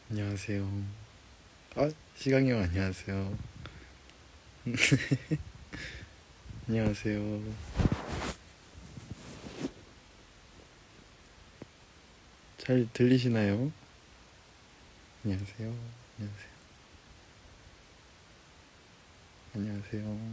안녕하세요. 아, 시강이 형 안녕하세요. 안녕하세요. 잘 들리시나요? 안녕하세요. 안녕하세요. 안녕하세요.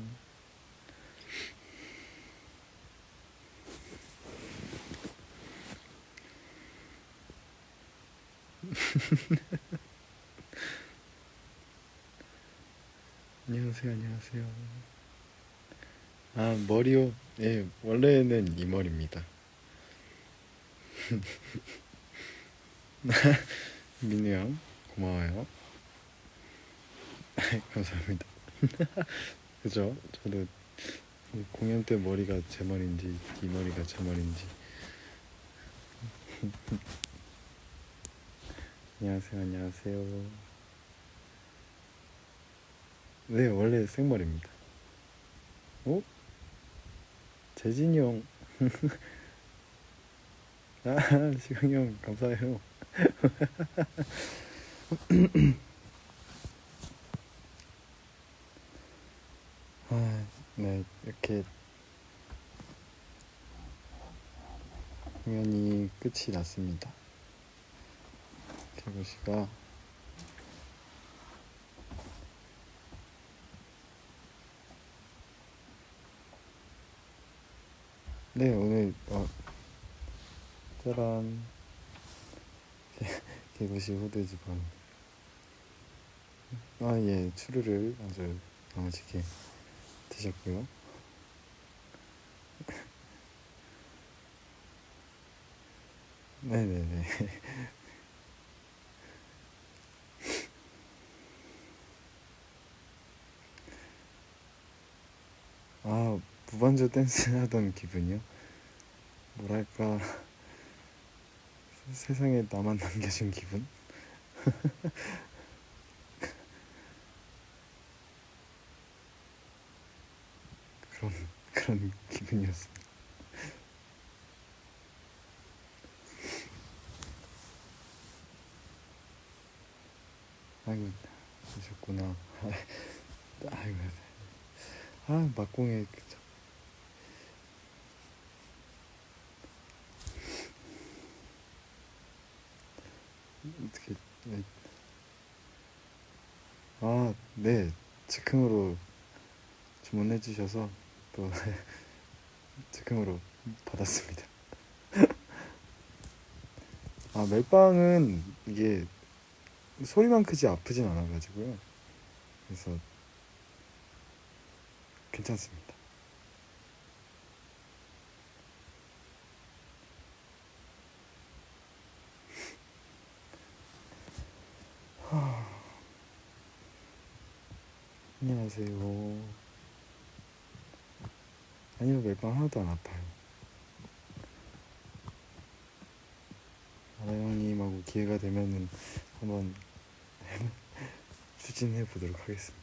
안녕하세요. 안녕하세요. 아, 머리요? 예, 원래는 이 머리입니다. 민우 형, 고마워요. 감사합니다. 그죠? 저도 공연 때 머리가 제 머리인지, 이 머리가 제 머리인지. 안녕하세요. 안녕하세요. 네, 원래 생머리입니다. 어? 재진이 형. 아, 시강이 형, 감사해요. 아, 네, 이렇게 공연이 끝이 났습니다. 개구 씨가 네, 오늘 짜란 개구 씨 후드 집안. 아, 예, 추루를 아주 야무지게 드셨고요. 네네네. 아, 무반주 댄스 하던 기분이요? 뭐랄까, 세상에 나만 남겨진 기분? 그런 그런 기분이었습니다. 아이고, 그러셨구나. 아이고, 아, 막공에 어떻게, 네. 아, 네, 즉흥으로 주문해 주셔서 또 즉흥으로 받았습니다. 아, 멜빵은 이게 소리만 크지 아프진 않아가지고요. 그래서 괜찮습니다. 안녕하세요. 아니요, 멜빵 하나도 안 아파요. 아라 형님하고 기회가 되면은 한번 추진해 보도록 하겠습니다.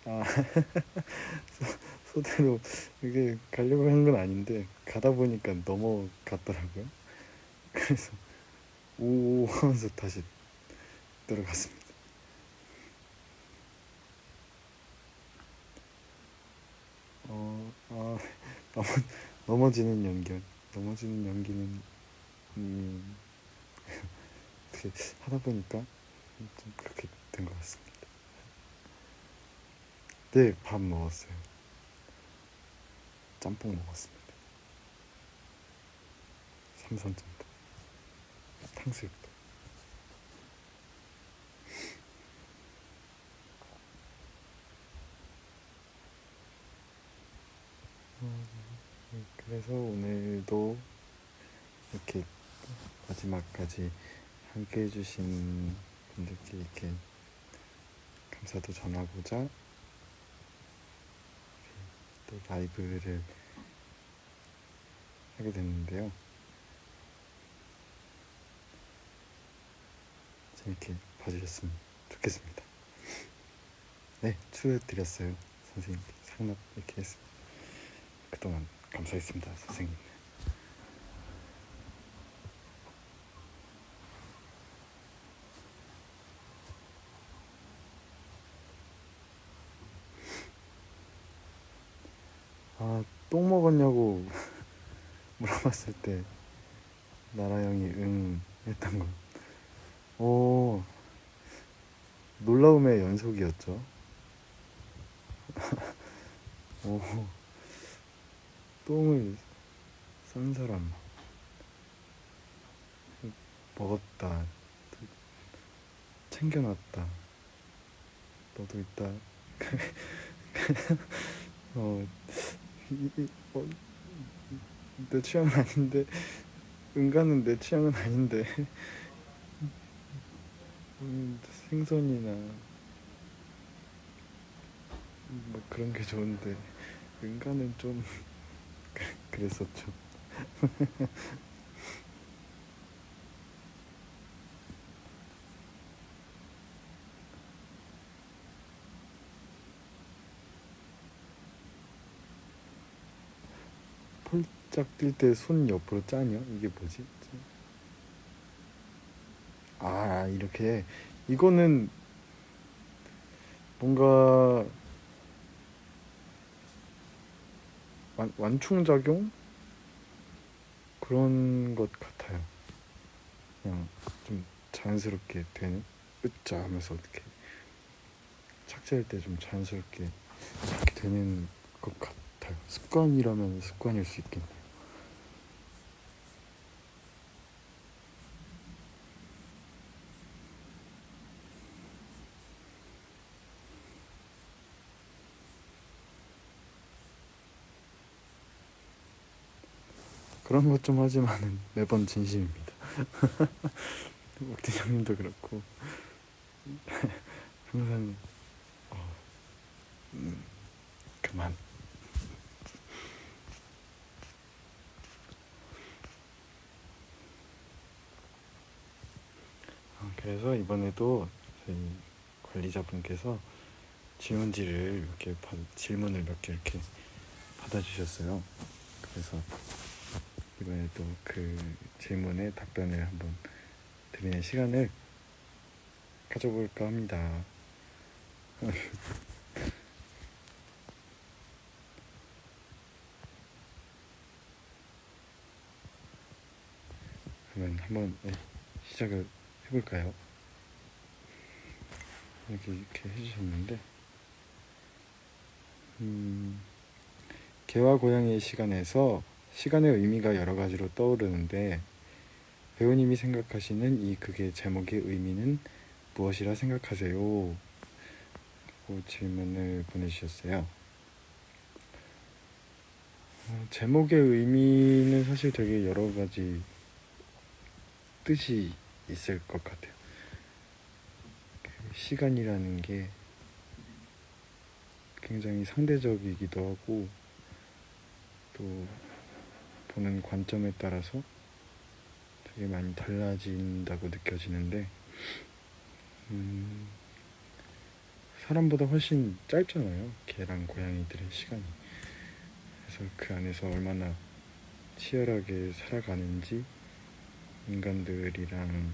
아, 소대로 이게 가려고 한 건 아닌데 가다 보니까 넘어갔더라고요. 그래서 오 하면서 다시 들어갔습니다. 아, 넘어, 넘어지는 연기는 넘어지는 연기는 음, 어떻게 하다 보니까 좀 그렇게 된 것 같습니다. 네, 밥 먹었어요. 짬뽕 먹었습니다. 삼선찜도, 탕수육도. 그래서 오늘도 이렇게 마지막까지 함께 해주신 분들께 이렇게 감사도 전하고자 또 라이브를 하게 됐는데요. 재밌게 봐주셨으면 좋겠습니다. 네, 추려드렸어요. 선생님 상납 이렇게 했습니다. 그동안 감사했습니다, 선생님. 똥 먹었냐고 물어봤을 때 나라 형이 응 했던 거. 오, 놀라움의 연속이었죠. 오, 똥을 싼 사람 먹었다, 챙겨놨다, 너도 있다. 어, 이, 이, 어, 내 취향은 아닌데, 은가는 내 취향은 아닌데. 생선이나 뭐 그런 게 좋은데 은가는 좀 그랬었죠. 폴짝 뛸 때 손 옆으로 짜냐? 이게 뭐지? 이렇게. 이거는 뭔가 완충작용? 그런 것 같아요. 그냥 좀 자연스럽게 되는, 으짜 하면서 어떻게 착지할 때 좀 자연스럽게 이렇게 되는 것 같아요. 습관이라면 습관일 수 있겠네요. 그런 것 좀 하지만은 매번 진심입니다. 옥대장님도 그렇고 항상 그만. 그래서 이번에도 저희 관리자분께서 질문지를 이렇게 질문을 몇 개 이렇게 받아주셨어요. 그래서 이번에도 그 질문에 답변을 한번 드리는 시간을 가져볼까 합니다. 그러면 한번 시작을 해볼까요? 이렇게 해주셨는데 개와 고양이의 시간에서 시간의 의미가 여러 가지로 떠오르는데 배우님이 생각하시는 이 극의 제목의 의미는 무엇이라 생각하세요? 그 질문을 보내주셨어요. 제목의 의미는 사실 되게 여러 가지 뜻이 있을 것 같아요. 시간이라는 게 굉장히 상대적이기도 하고 또 보는 관점에 따라서 되게 많이 달라진다고 느껴지는데 사람보다 훨씬 짧잖아요. 개랑 고양이들의 시간이. 그래서 그 안에서 얼마나 치열하게 살아가는지 인간들이랑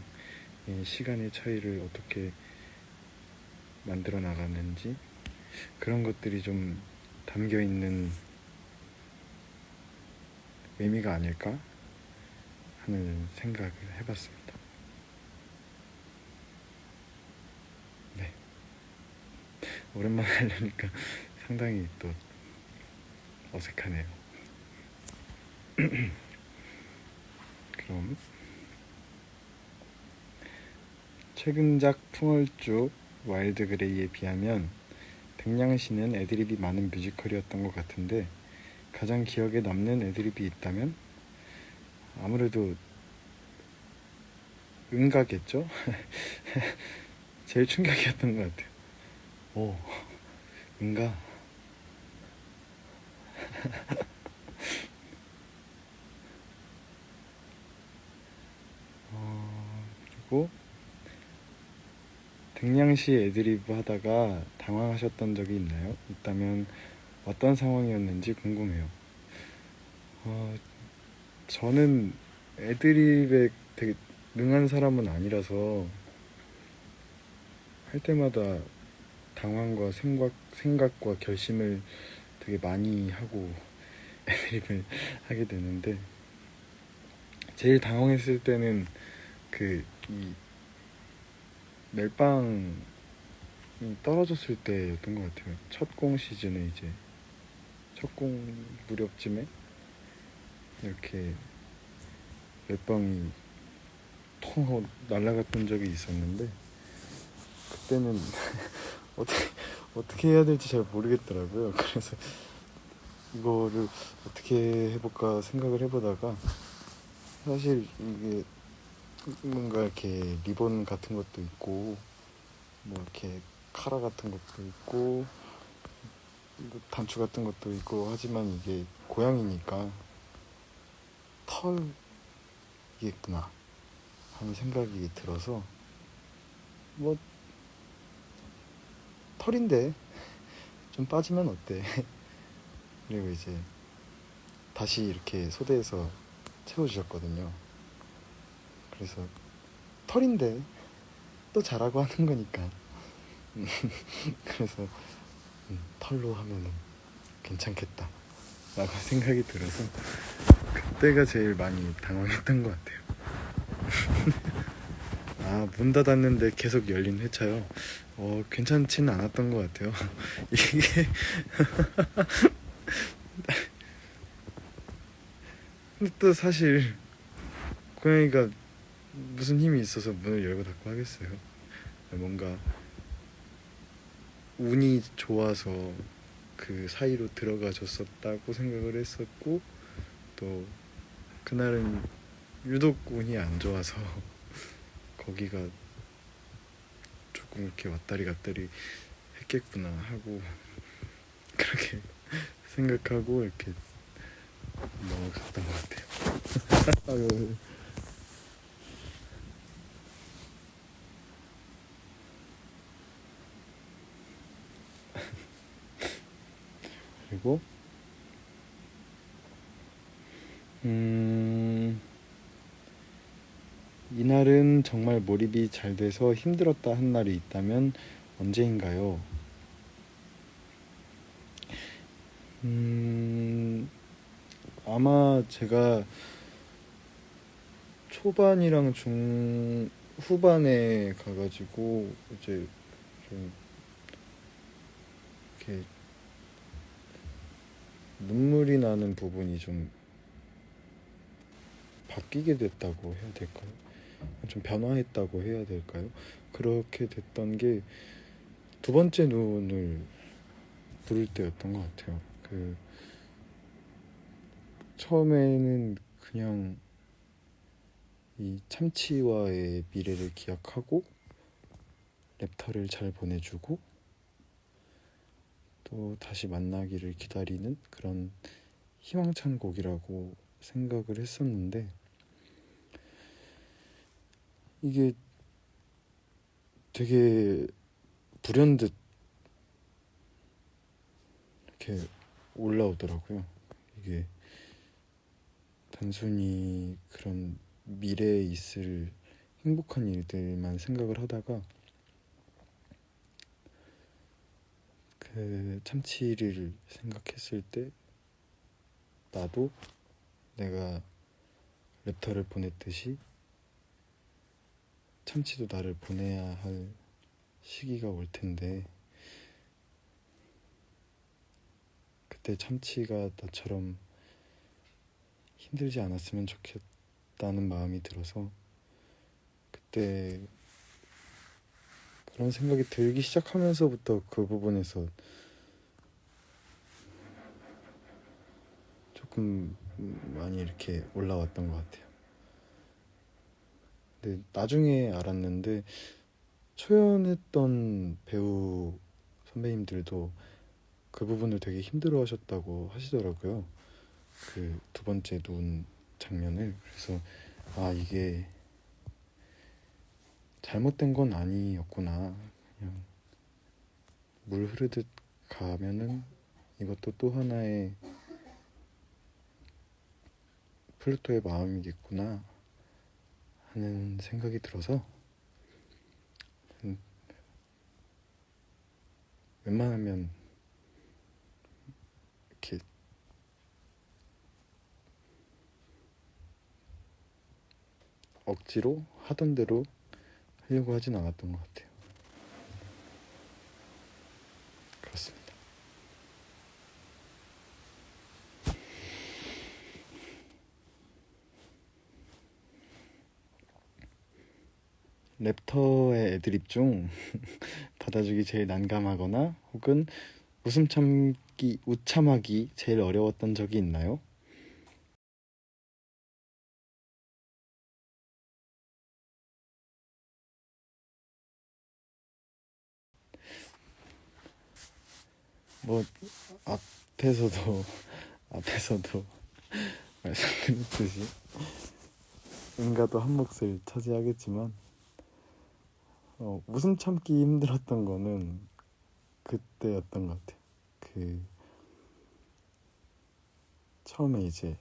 시간의 차이를 어떻게 만들어 나가는지 그런 것들이 좀 담겨 있는 의미가 아닐까 하는 생각을 해봤습니다. 네, 오랜만에 하려니까 상당히 또 어색하네요. 그럼 최근작 풍얼주 와일드 그레이에 비하면 백냥시는 애드립이 많은 뮤지컬이었던 것 같은데 가장 기억에 남는 애드립이 있다면 아무래도 응가겠죠? 제일 충격이었던 것 같아요. 오, 응가. 그리고 백냥시 애드리브 하다가 당황하셨던 적이 있나요? 있다면 어떤 상황이었는지 궁금해요. 저는 애드립에 되게 능한 사람은 아니라서 할 때마다 당황과 생각과 결심을 되게 많이 하고 애드립을 하게 되는데, 제일 당황했을 때는 이 멜빵이 떨어졌을 때였던 것 같아요. 첫 공 시즌에 이제 첫 공 무렵쯤에 이렇게 멜빵이 통 하고 날아갔던 적이 있었는데, 그때는 어떻게 어떻게 해야 될지 잘 모르겠더라고요. 그래서 이거를 어떻게 해볼까 생각을 해보다가, 사실 이게 뭔가 이렇게 리본 같은 것도 있고 뭐 이렇게 카라 같은 것도 있고 뭐 단추 같은 것도 있고 하지만 이게 고양이니까 털이겠구나 하는 생각이 들어서, 뭐 털인데 좀 빠지면 어때. 그리고 이제 다시 이렇게 소대에서 채워주셨거든요. 그래서 털인데 또 자라고 하는 거니까. 그래서 털로 하면은 괜찮겠다 라고 생각이 들어서 그때가 제일 많이 당황했던 것 같아요. 아, 문 닫았는데 계속 열린 회차요. 괜찮지는 않았던 것 같아요. 이게 또 사실 고양이가 무슨 힘이 있어서 문을 열고 닫고 하겠어요. 뭔가 운이 좋아서 그 사이로 들어가줬었다고 생각을 했었고, 또 그날은 유독 운이 안 좋아서 거기가 조금 이렇게 왔다리 갔다리 했겠구나 하고 그렇게 생각하고 이렇게 넘어갔던 것 같아요. 아유. 그리고 이날은 정말 몰입이 잘 돼서 힘들었다 한 날이 있다면 언제인가요? 아마 제가 초반이랑 후반에 가가지고 이제 좀 이렇게 눈물이 나는 부분이 좀 바뀌게 됐다고 해야 될까요? 좀 변화했다고 해야 될까요? 그렇게 됐던 게 두 번째 눈을 부를 때였던 것 같아요. 처음에는 그냥 이 참치와의 미래를 기약하고 랩터를 잘 보내주고 또 다시 만나기를 기다리는 그런 희망찬 곡이라고 생각을 했었는데, 이게 되게 불현듯 이렇게 올라오더라고요. 이게 단순히 그런 미래에 있을 행복한 일들만 생각을 하다가 그 참치를 생각했을 때 나도 내가 랩터를 보냈듯이 참치도 나를 보내야 할 시기가 올 텐데, 그때 참치가 나처럼 힘들지 않았으면 좋겠다는 마음이 들어서 그때 그런 생각이 들기 시작하면서부터 그 부분에서 조금 많이 이렇게 올라왔던 것 같아요. 근데 나중에 알았는데 초연했던 배우 선배님들도 그 부분을 되게 힘들어 하셨다고 하시더라고요. 그 두 번째 눈 장면을. 그래서 아, 이게 잘못된 건 아니었구나. 그냥 물 흐르듯 가면은 이것도 또 하나의 플루토의 마음이겠구나 하는 생각이 들어서 웬만하면 이렇게 억지로 하던 대로 하려고 하진 않았던 것 같아요. 그렇습니다. 랩터의 애드립 중 받아주기 제일 난감하거나 혹은 웃음 참기, 웃참하기 제일 어려웠던 적이 있나요? 뭐 앞에서도 앞에서도 말씀드렸듯이 응가도 한 몫을 차지하겠지만 웃음 참기 힘들었던 거는 그때였던 것 같아요. 그 처음에 이제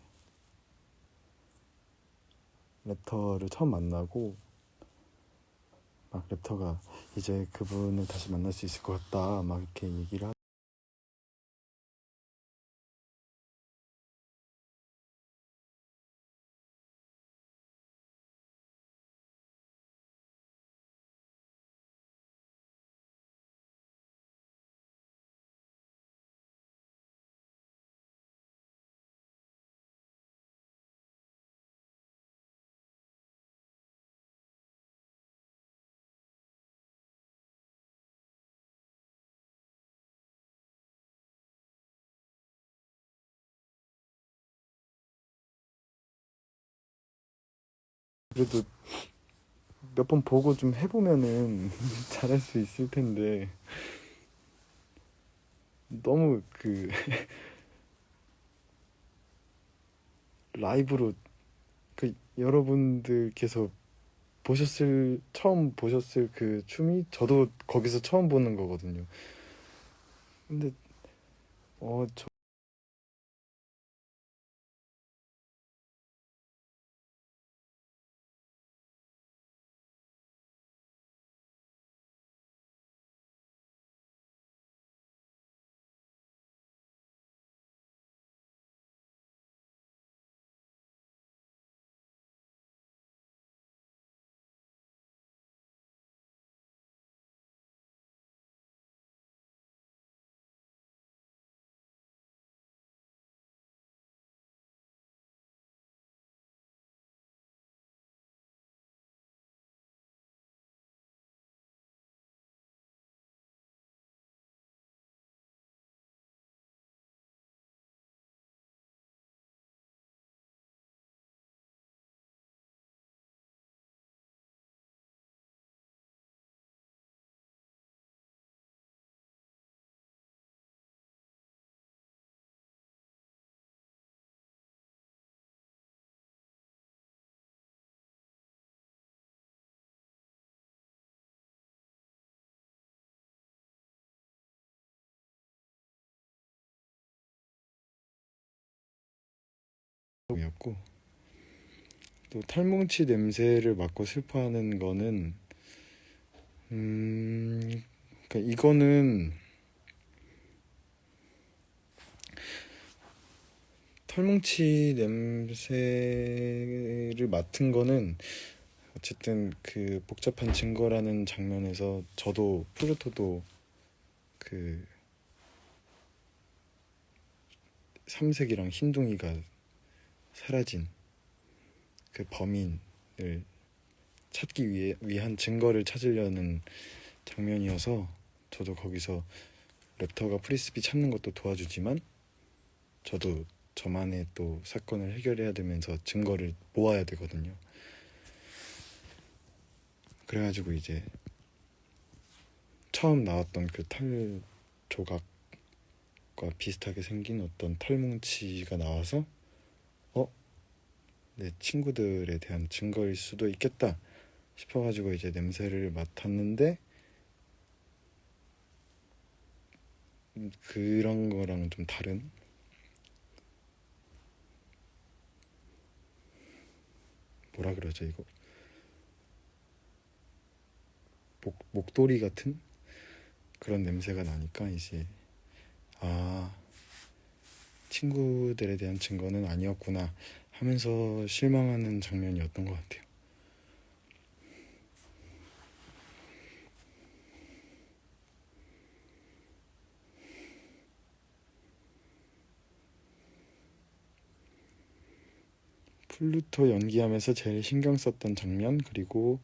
랩터를 처음 만나고 막 랩터가 이제 그분을 다시 만날 수 있을 것 같다 막 이렇게 얘기를 그래도 몇 번 보고 좀 해보면은 잘할 수 있을 텐데 너무 그 라이브로 그 여러분들께서 처음 보셨을 그 춤이 저도 거기서 처음 보는 거거든요. 근데 저 이었고 또 탈뭉치 냄새를 맡고 슬퍼하는 거는 그러니까 이거는 털뭉치 냄새를 맡은 거는 어쨌든 그 복잡한 증거라는 장면에서 저도 프루토도 그 삼색이랑 흰둥이가 사라진 그 범인을 찾기 위한 증거를 찾으려는 장면이어서 저도 거기서 랩터가 프리스비 찾는 것도 도와주지만 저도 저만의 또 사건을 해결해야 되면서 증거를 모아야 되거든요. 그래가지고 이제 처음 나왔던 그 탈 조각과 비슷하게 생긴 어떤 털뭉치가 나와서 내 친구들에 대한 증거일 수도 있겠다 싶어가지고 이제 냄새를 맡았는데 그런 거랑 좀 다른 뭐라 그러죠 이거 목도리 같은 그런 냄새가 나니까 이제 아 친구들에 대한 증거는 아니었구나 하면서 실망하는 장면이었던 것 같아요. 플루토 연기하면서 제일 신경 썼던 장면, 그리고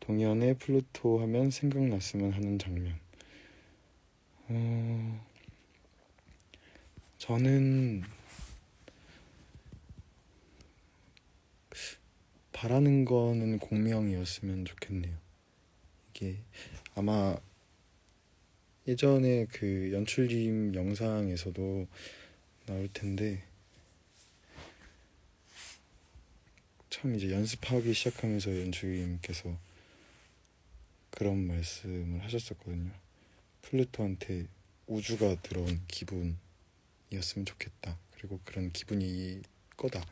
동현의 플루토 하면 생각났으면 하는 장면. 저는 바라는 거는 공명이었으면 좋겠네요. 이게 아마 예전에 그 연출님 영상에서도 나올 텐데, 처음 이제 연습하기 시작하면서 연출님께서 그런 말씀을 하셨었거든요. 플루토한테 우주가 들어온 기분이었으면 좋겠다. 그리고 그런 기분이 거다.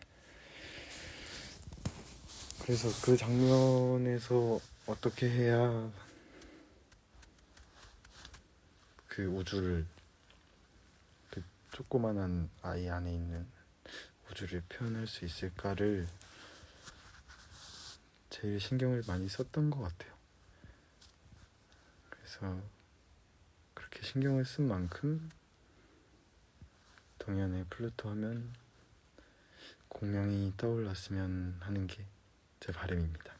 그래서 그 장면에서 어떻게 해야 그 우주를, 그 조그만한 아이 안에 있는 우주를 표현할 수 있을까를 제일 신경을 많이 썼던 것 같아요. 그래서 그렇게 신경을 쓴 만큼 동현의 플루토 하면 공명이 떠올랐으면 하는 게 제 바람입니다.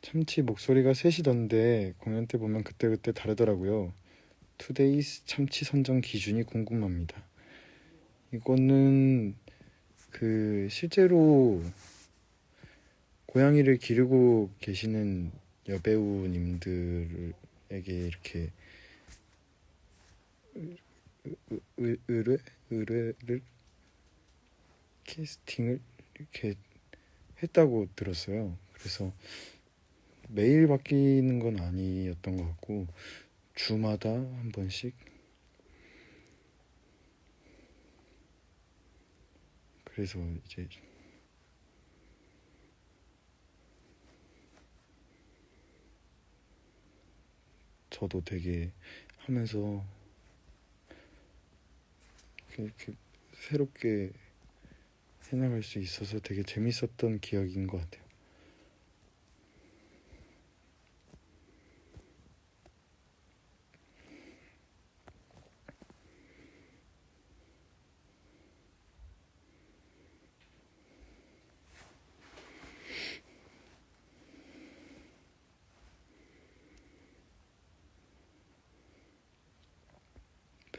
참치 목소리가 셋이던데 공연 때 보면 그때그때 다르더라고요. 투데이스 참치 선정 기준이 궁금합니다. 이거는 그 실제로 고양이를 기르고 계시는 여배우님들에게 이렇게 의뢰를 캐스팅을 이렇게 했다고 들었어요. 그래서 매일 바뀌는 건 아니었던 것 같고 주마다 한 번씩. 그래서 이제 저도 되게 하면서 이렇게 새롭게 해나갈 수 있어서 되게 재밌었던 기억인 것 같아요.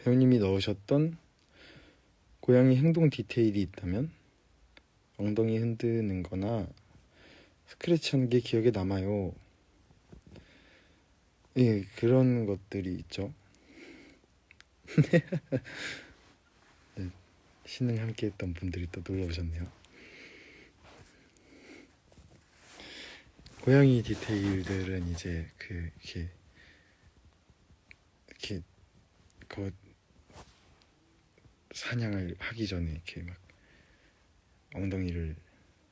배우님이 넣으셨던 고양이 행동 디테일이 있다면 엉덩이 흔드는 거나 스크래치하는 게 기억에 남아요. 예, 그런 것들이 있죠. 네, 신을 함께 했던 분들이 또 놀러 오셨네요. 고양이 디테일들은 이제 이렇게 그 사냥을 하기 전에 이렇게 막 엉덩이를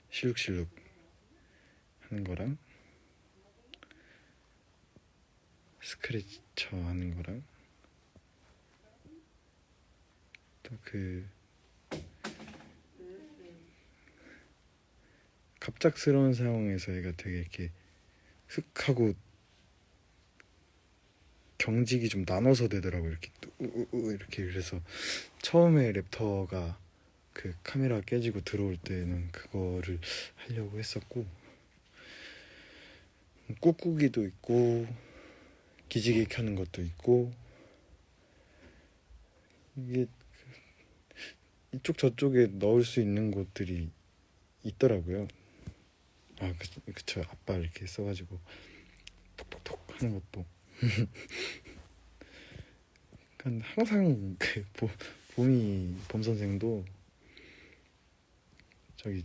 실룩실룩 하는 거랑 스크래쳐 하는 거랑 또 그 갑작스러운 상황에서 애가 되게 이렇게 흑 하고 경직이 좀 나눠서 되더라고요. 이렇게 이렇게. 그래서 처음에 랩터가 그 카메라 깨지고 들어올 때는 그거를 하려고 했었고, 꾹꾹이도 있고 기지개 켜는 것도 있고, 이게 이쪽 저쪽에 넣을 수 있는 곳들이 있더라고요. 아, 그쵸. 앞발 이렇게 써가지고 톡톡톡 하는 것도. 그러니까 항상 그 봄 선생도 저기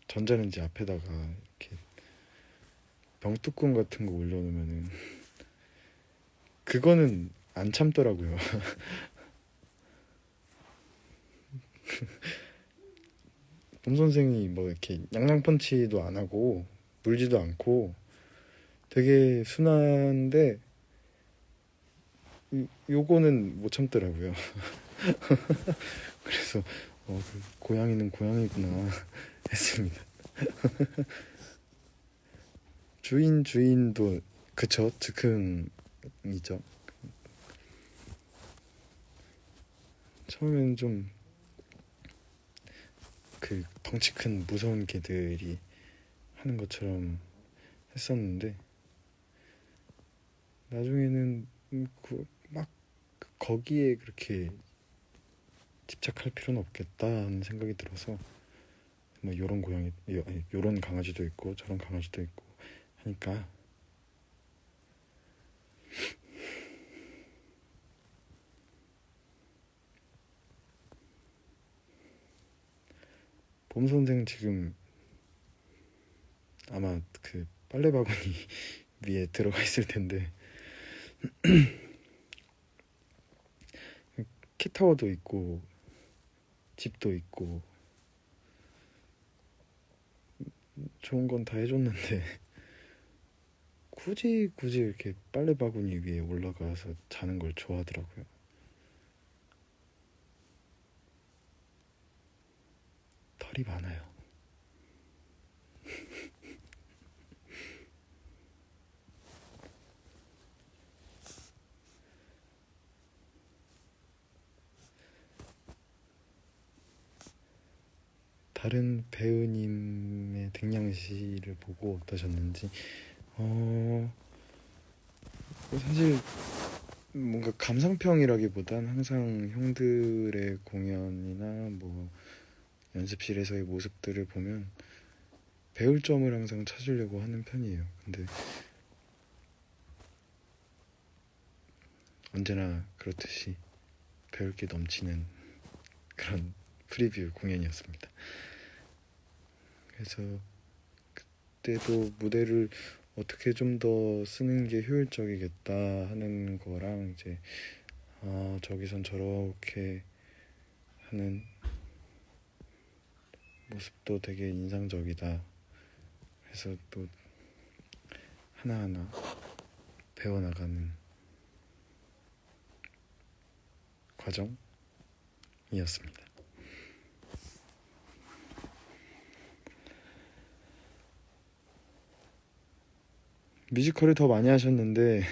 전자레인지 앞에다가 이렇게 병뚜껑 같은 거 올려놓으면은 그거는 안 참더라고요. 봄 선생이 뭐 이렇게 양양펀치도 안 하고 물지도 않고 되게 순한데 요거는 못 참더라고요. 그래서 그 고양이는 고양이구나 했습니다. 주인도 그쵸, 즉흥이죠. 처음엔 좀 그 덩치 큰 무서운 개들이 하는 것처럼 했었는데 나중에는 막 거기에 그렇게 집착할 필요는 없겠다 하는 생각이 들어서 뭐 요런 고양이 아니 요런 강아지도 있고 저런 강아지도 있고 하니까 봄 선생 지금 아마 그 빨래 바구니 위에 들어가 있을 텐데 캣타워도 있고 집도 있고 좋은 건 다 해줬는데 굳이 이렇게 빨래 바구니 위에 올라가서 자는 걸 좋아하더라고요. 털이 많아요. 다른 배우님의 댕냥시를 보고 어떠셨는지 사실 뭔가 감상평이라기보단 항상 형들의 공연이나 뭐 연습실에서의 모습들을 보면 배울 점을 항상 찾으려고 하는 편이에요. 근데 언제나 그렇듯이 배울 게 넘치는 그런 프리뷰 공연이었습니다. 그래서 그때도 무대를 어떻게 좀 더 쓰는 게 효율적이겠다 하는 거랑 이제 저기선 저렇게 하는 모습도 되게 인상적이다 해서 또 하나하나 배워나가는 과정이었습니다. 뮤지컬을 더 많이 하셨는데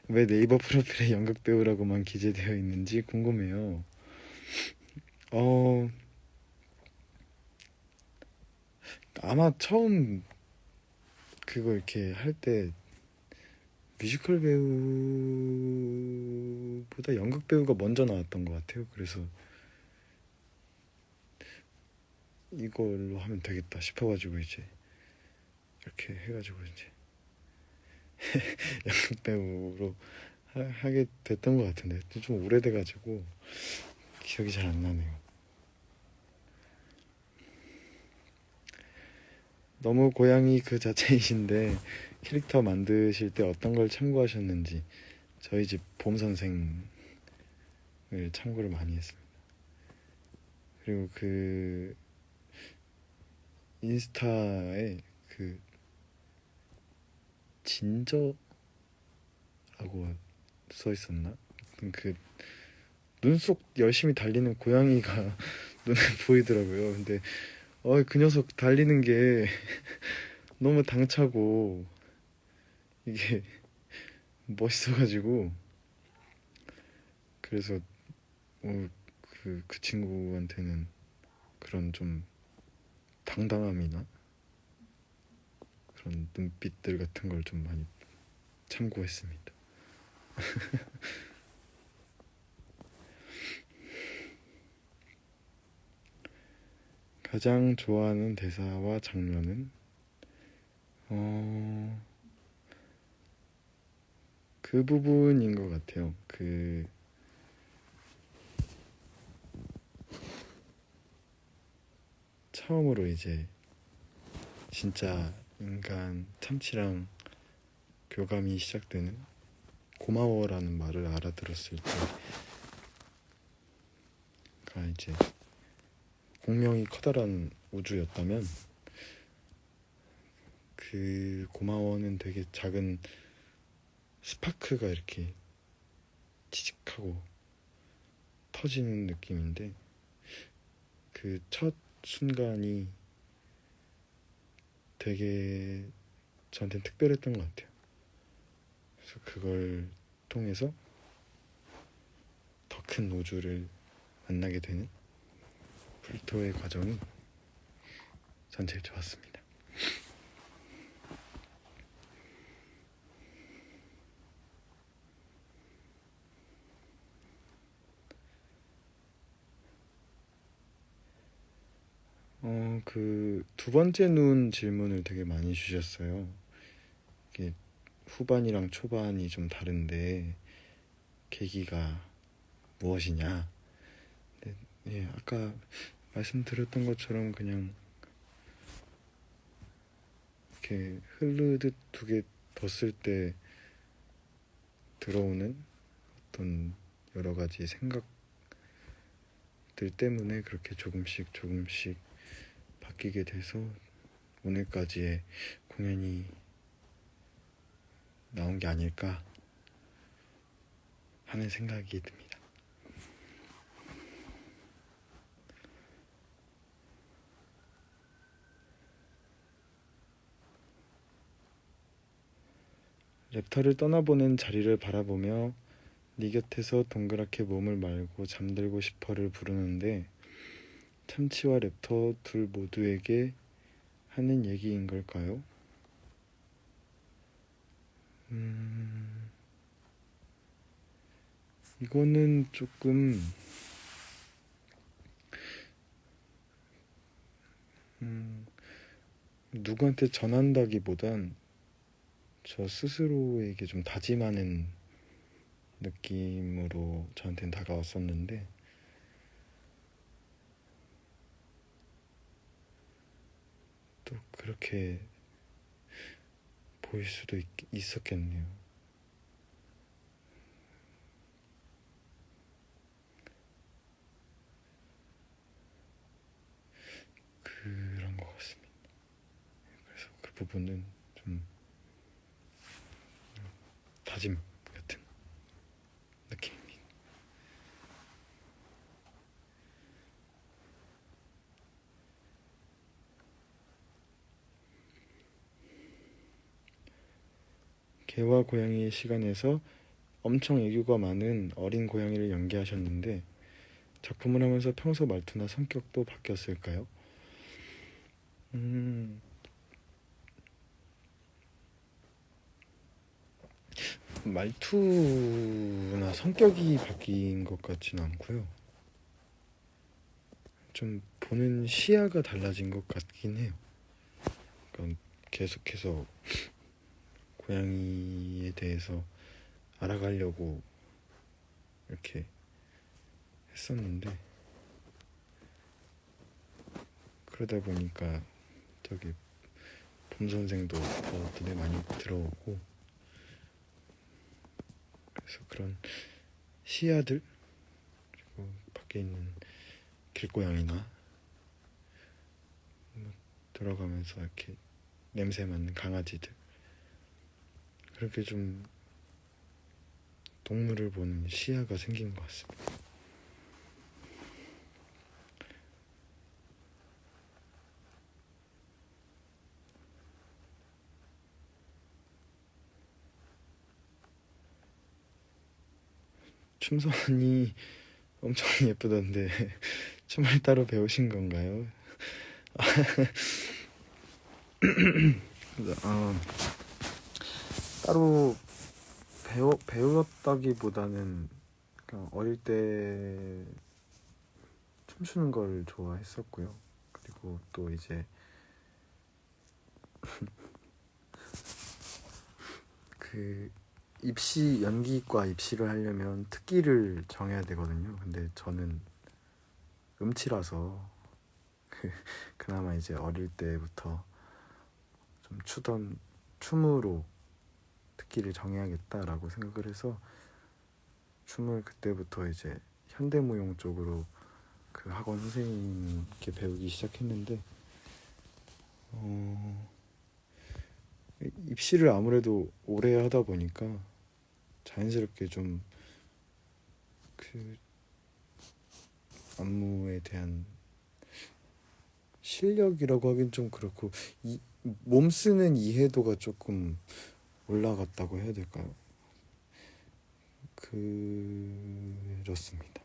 왜 네이버 프로필에 연극 배우라고만 기재되어 있는지 궁금해요. 아마 처음 그거 이렇게 할 때 뮤지컬 배우보다 연극 배우가 먼저 나왔던 것 같아요. 그래서 이걸로 하면 되겠다 싶어가지고 이제 이렇게 해가지고 이제 연극 배우로 하게 됐던 것 같은데 좀 오래돼가지고 기억이 잘 안 나네요. 너무 고양이 그 자체이신데 캐릭터 만드실 때 어떤 걸 참고하셨는지 저희 집 봄 선생을 참고를 많이 했습니다. 그리고 그 인스타에 그 진저라고 써 있었나? 그 눈 속 열심히 달리는 고양이가 눈에 보이더라고요. 근데 그 녀석 달리는 게 너무 당차고 이게 멋있어가지고 그래서 그 친구한테는 그런 좀 당당함이나 그런 눈빛들 같은 걸 좀 많이 참고했습니다. 가장 좋아하는 대사와 장면은 그 부분인 것 같아요. 그 처음으로 이제 진짜 인간 참치랑 교감이 시작되는 고마워라는 말을 알아들었을 때가 이제 공명이 커다란 우주였다면 그 고마워는 되게 작은 스파크가 이렇게 치직하고 터지는 느낌인데 그 첫 순간이 되게 저한테는 특별했던 것 같아요. 그래서 그걸 통해서 더 큰 우주를 만나게 되는 플루토의 과정이 전 제일 좋았습니다. 그 두 번째 눈 질문을 되게 많이 주셨어요. 이게 후반이랑 초반이 좀 다른데 계기가 무엇이냐. 네, 예, 아까 말씀드렸던 것처럼 그냥 이렇게 흐르듯 두 개 뒀을 때 들어오는 어떤 여러 가지 생각들 때문에 그렇게 조금씩 바뀌게 돼서 오늘까지의 공연이 나온 게 아닐까 하는 생각이 듭니다. 랩터를 떠나보는 자리를 바라보며 네 곁에서 동그랗게 몸을 말고 잠들고 싶어를 부르는데 참치와 랩터 둘 모두에게 하는 얘기인 걸까요? 이거는 조금 누구한테 전한다기보단 저 스스로에게 좀 다짐하는 느낌으로 저한테는 다가왔었는데 또 그렇게 보일 수도 있었겠네요. 그런 것 같습니다. 그래서 그 부분은 좀 다짐 같은 느낌입니다. 개와 고양이의 시간에서 엄청 애교가 많은 어린 고양이를 연기하셨는데 작품을 하면서 평소 말투나 성격도 바뀌었을까요? 말투나 성격이 바뀐 것 같지는 않고요. 좀 보는 시야가 달라진 것 같긴 해요. 그러니까 계속해서 고양이에 대해서 알아가려고 이렇게 했었는데 그러다 보니까 저기 봄 선생도 더 눈에 많이 들어오고 그래서 그런 시야들 그리고 밖에 있는 길고양이나 들어가면서 이렇게 냄새 맡는 강아지들 그렇게 좀 동물을 보는 시야가 생긴 것 같습니다. 춤선이 엄청 예쁘던데 춤을 따로 배우신 건가요? 따로 배웠다기보다는 그냥 어릴 때 춤추는 걸 좋아했었고요. 그리고 또 이제 그 연기과 입시를 하려면 특기를 정해야 되거든요. 근데 저는 음치라서 그나마 이제 어릴 때부터 좀 추던 춤으로 특기를 정해야겠다라고 생각을 해서 춤을 그때부터 이제 현대무용 쪽으로 그 학원 선생님께 배우기 시작했는데 입시를 아무래도 오래 하다 보니까 자연스럽게 좀 그 안무에 대한 실력이라고 하긴 좀 그렇고 몸 쓰는 이해도가 조금 올라갔다고 해야 될까요? 그렇습니다.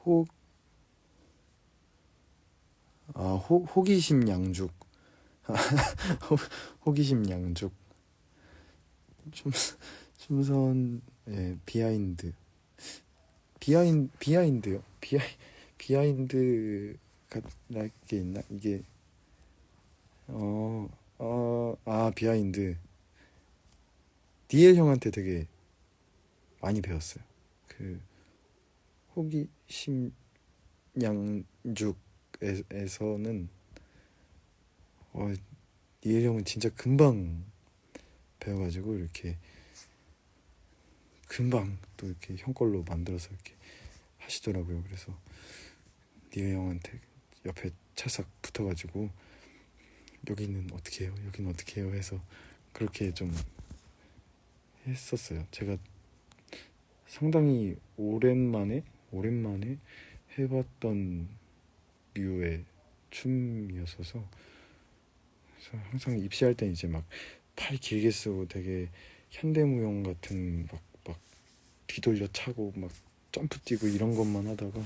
호 호기심 양죽. 호기심 양죽. 춤선 비하인드. 비하인드요. 비하인드가 게 있나? 이게 비하인드. 디엘 형한테 되게 많이 배웠어요. 그 호기심 양죽에서는 디엘 형은 진짜 금방 배워가지고 이렇게 금방 또 이렇게 형 걸로 만들어서 이렇게 하시더라고요. 그래서 니엘 형한테 옆에 찰싹 붙어가지고 여기는 어떻게 해요? 여기는 어떻게 해요? 해서 그렇게 좀 했었어요. 제가 상당히 오랜만에 해봤던 류의 춤이었어서 그래서 항상 입시할 땐 이제 막 팔 길게 쓰고 되게 현대무용 같은 막 뒤돌려 차고 막 점프 뛰고 이런 것만 하다가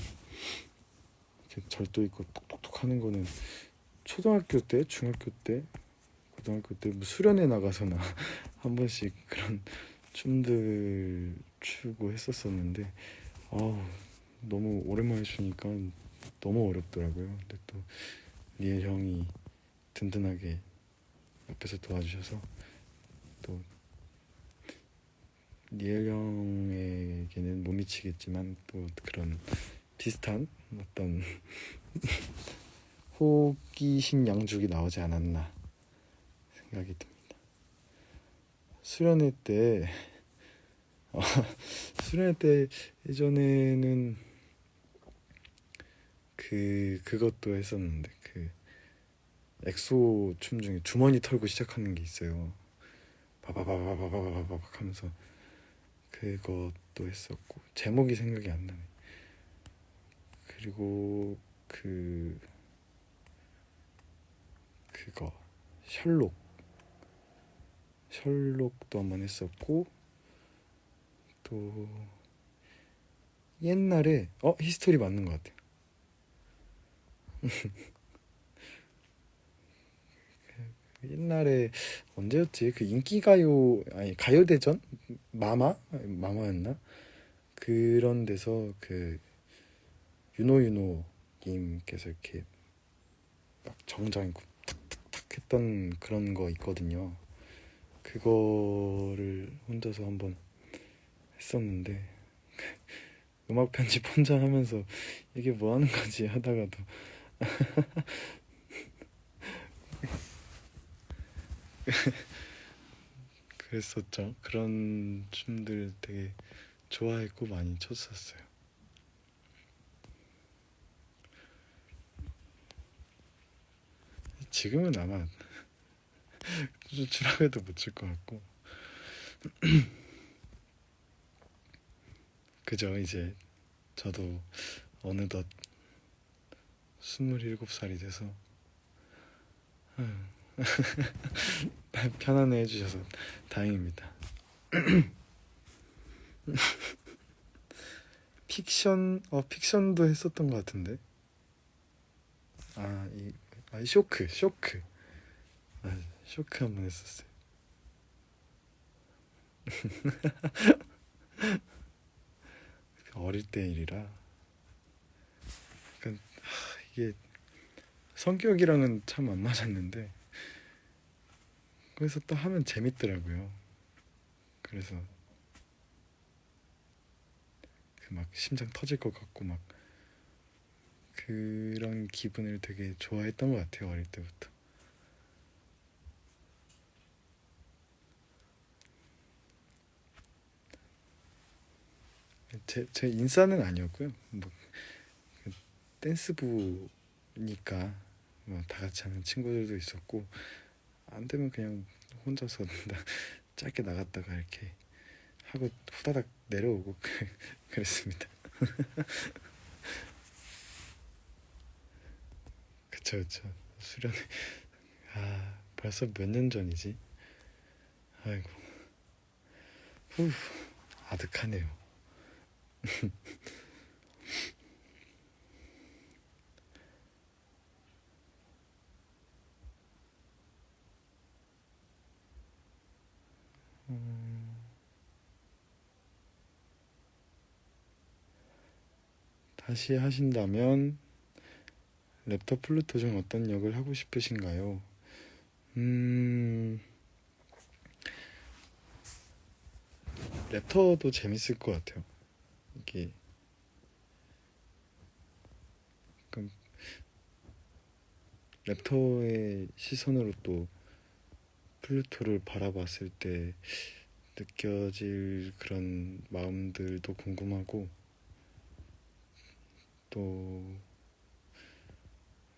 이렇게 절도 있고 톡톡톡 하는 거는 초등학교 때, 중학교 때, 고등학교 때 뭐 수련회 나가서나 한 번씩 그런 춤들 추고 했었었는데 너무 오랜만에 추니까 너무 어렵더라고요. 근데 또 니엘 형이 든든하게 옆에서 도와주셔서 또 니엘 형에게는 못 미치겠지만 또 그런 비슷한 어떤 호기심 양죽이 나오지 않았나 생각이 듭니다. 수련회 때 예전에는 그것도 했었는데 그 엑소 춤 중에 주머니 털고 시작하는 게 있어요. 바바바바바바바박 하면서 그것도 했었고 제목이 생각이 안 나네. 그리고 그거 셜록도 한번 했었고 또 옛날에 히스토리 맞는 것 같아요. 옛날에 언제였지? 그 인기가요 아니 가요대전 마마였나? 그런 데서 그 윤호님께서 이렇게 막 정장 입고 탁탁탁 했던 그런 거 있거든요. 그거를 혼자서 한번 했었는데 음악 편집 혼자 하면서 이게 뭐 하는 거지 하다가도 그랬었죠. 그런 춤들 되게 좋아했고 많이 췄었어요. 지금은 아마 추라고 해도 못 출 것 같고 그죠. 이제 저도 어느덧 27살이 돼서 편안해 해주셔서 다행입니다. 픽션도 했었던 것 같은데 쇼크 쇼크 한번 했었어요. 어릴 때 일이라 약간 이게 성격이랑은 참 안 맞았는데 거기서 또 하면 재밌더라고요. 그래서 그 막 심장 터질 것 같고 막 그런 기분을 되게 좋아했던 것 같아요. 어릴 때부터. 제 인싸는 아니었고요. 뭐 댄스부니까 뭐 다 같이 하는 친구들도 있었고 안 되면 그냥 혼자서 짧게 나갔다가 이렇게 하고 후다닥 내려오고 그랬습니다. 그쵸. 수련회. 벌써 몇 년 전이지? 아이고. 후, 아득하네요. 다시 하신다면 랩터 플루토 중 어떤 역을 하고 싶으신가요? 랩터도 재밌을 것 같아요. 이게 약간 랩터의 시선으로 또 플루토를 바라봤을 때 느껴질 그런 마음들도 궁금하고, 또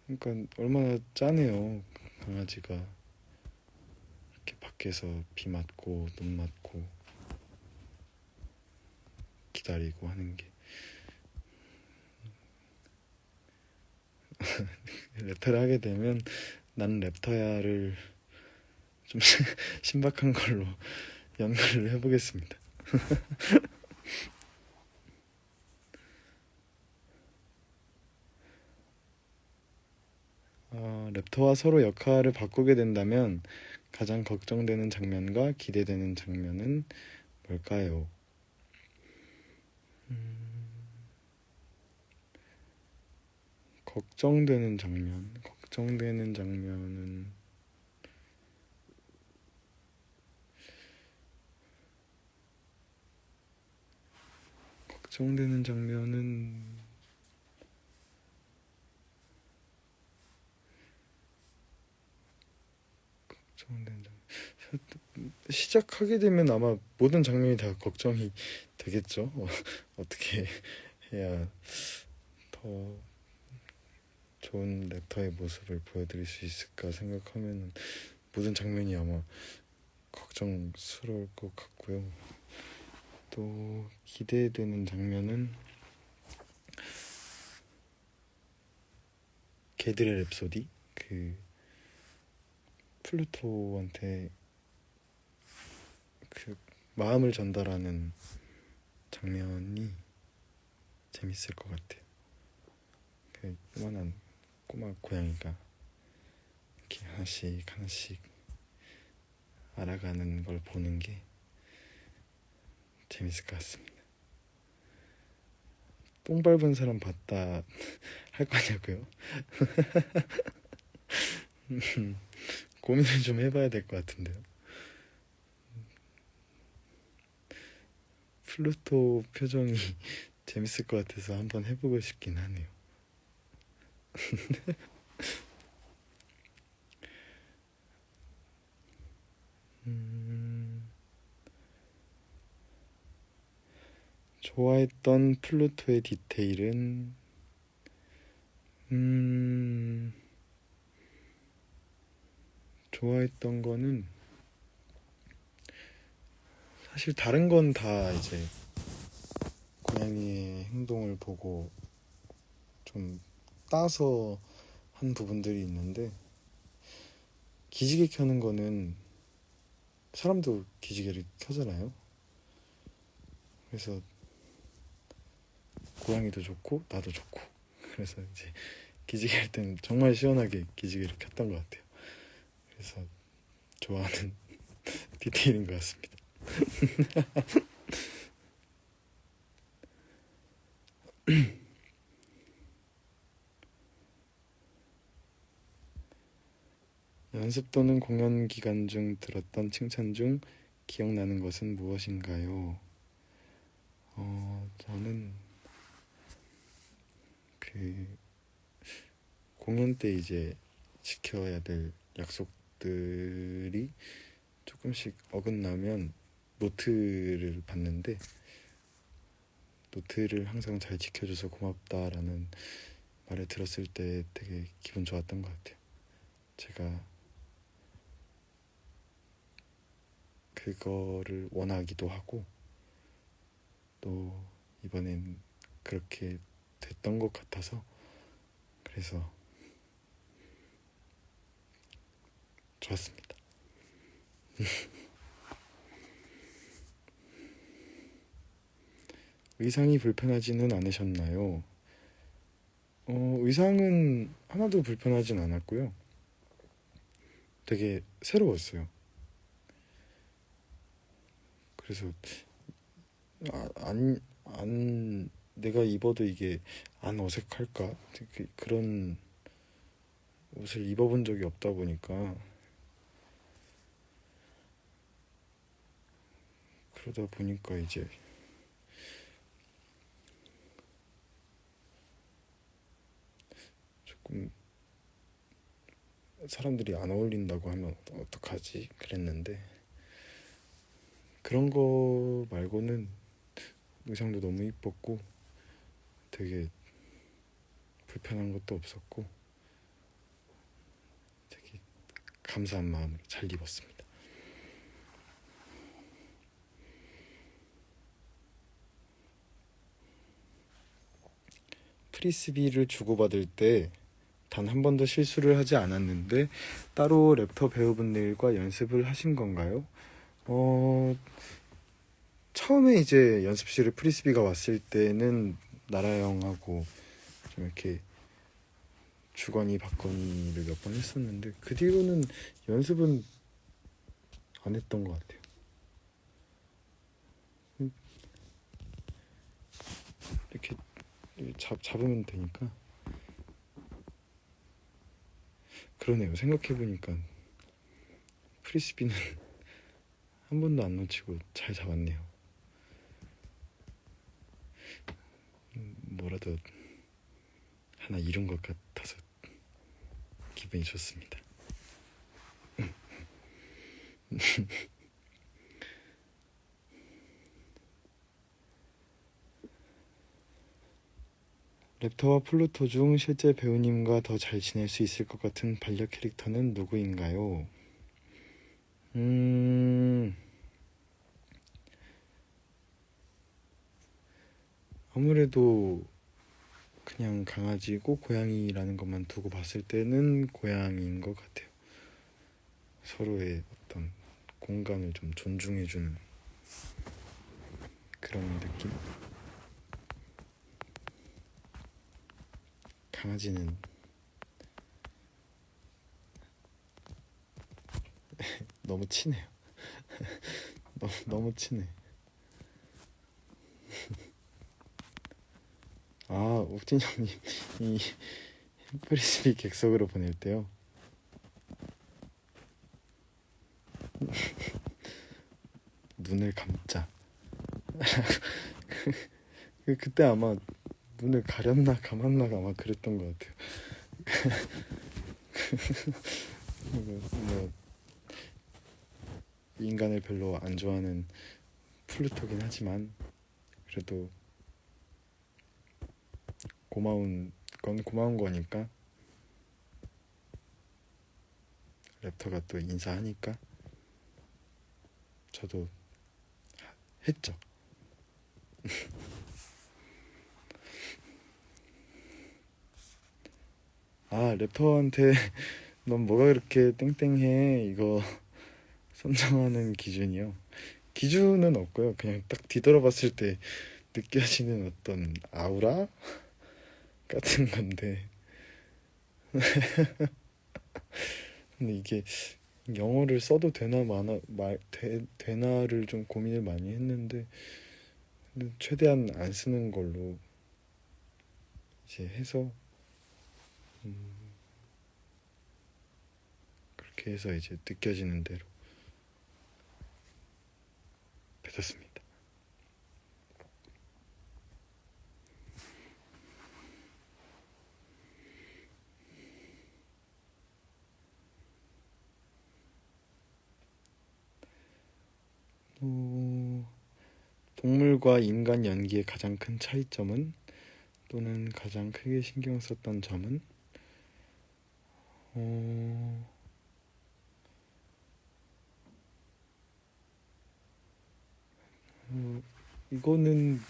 그러니까 얼마나 짠해요. 강아지가 이렇게 밖에서 비 맞고 눈 맞고 기다리고 하는 게. 랩터를 하게 되면 나는 랩터야를 좀 신박한 걸로 연결을 해보겠습니다. 랩터와 서로 역할을 바꾸게 된다면 가장 걱정되는 장면과 기대되는 장면은 뭘까요? 걱정되는 장면은 걱정되는 장면은 시작하게 되면 아마 모든 장면이 다 걱정이 되겠죠. 어떻게 해야 더 좋은 랩터의 모습을 보여드릴 수 있을까 생각하면 모든 장면이 아마 걱정스러울 것 같고요. 또 기대되는 장면은 개들의 랩소디, 그 플루토한테 그 마음을 전달하는 장면이 재밌을 것 같아요. 그 요만한 꼬마 고양이가 이렇게 하나씩 알아가는 걸 보는 게 재밌을 것 같습니다. 똥 밟은 사람 봤다 할 거냐고요? 고민을 좀 해봐야 될 것 같은데요. 플루토 표정이 재밌을 것 같아서 한번 해보고 싶긴 하네요. 좋아했던 플루토의 디테일은 좋아했던 거는 사실 다른 건 다 이제 고양이의 행동을 보고 좀 따서 한 부분들이 있는데, 기지개 켜는 거는 사람도 기지개를 켜잖아요. 그래서 고양이도 좋고 나도 좋고, 그래서 이제 기지개 할 때는 정말 시원하게 기지개를 켰던 것 같아요. 그래서 좋아하는 디테일인 것 같습니다. 연습 또는 공연 기간 중 들었던 칭찬 중 기억나는 것은 무엇인가요? 저는 그 공연 때 이제 지켜야 될 약속들이 조금씩 어긋나면 노트를 받는데, 노트를 항상 잘 지켜줘서 고맙다라는 말을 들었을 때 되게 기분 좋았던 것 같아요. 제가 그거를 원하기도 하고, 또 이번엔 그렇게 됐던 것 같아서, 그래서 좋았습니다. 의상이 불편하지는 않으셨나요? 의상은 하나도 불편하진 않았고요. 되게 새로웠어요. 그래서 내가 입어도 이게 안 어색할까? 그런 옷을 입어본 적이 없다 보니까 그러다 보니까 이제 조금 사람들이 안 어울린다고 하면 어떡하지? 그랬는데 그런 거 말고는 의상도 너무 이뻤고 되게 불편한 것도 없었고 되게 감사한 마음으로 잘 입었습니다. 프리스비를 주고받을 때 단 한 번도 실수를 하지 않았는데 따로 랩터 배우분들과 연습을 하신 건가요? 처음에 이제 연습실에 프리스비가 왔을 때는 나라 형하고 좀 이렇게 주거니 받거니를 몇 번 했었는데 그 뒤로는 연습은 안 했던 것 같아요. 이렇게 잡으면 되니까. 그러네요. 생각해보니까 프리스비는 한 번도 안 놓치고 잘 잡았네요. 뭐라도 하나 이룬 것 같아서 기분이 좋습니다. 랩터와 플루토 중 실제 배우님과 더 잘 지낼 수 있을 것 같은 반려 캐릭터는 누구인가요? 아무래도 그냥 강아지고 고양이라는 것만 두고 봤을 때는 고양이인 것 같아요. 서로의 어떤 공간을 좀 존중해주는 그런 느낌? 강아지는 너무 친해요. 너무 친해. 욱진 형님 이 프리스비 객석으로 보낼 때요. 눈을 감자. 그때 아마 눈을 가렸나 감았나 아마 그랬던 것 같아요. 뭐 인간을 별로 안 좋아하는 플루토긴 하지만 그래도 고마운 건 고마운 거니까 랩터가 또 인사하니까 저도 했죠. 랩터한테 넌 뭐가 그렇게 땡땡해 이거 선정하는 기준이요. 기준은 없고요. 그냥 딱 뒤돌아봤을 때 느껴지는 어떤 아우라 같은 건데 근데 이게 영어를 써도 되나 되나를 좀 고민을 많이 했는데 최대한 안 쓰는 걸로 이제 해서 그렇게 해서 이제 느껴지는 대로 뱉었습니다. 동물과 인간 연기의 가장 큰 차이점은 또는 가장 크게 신경 썼던 점은 이거는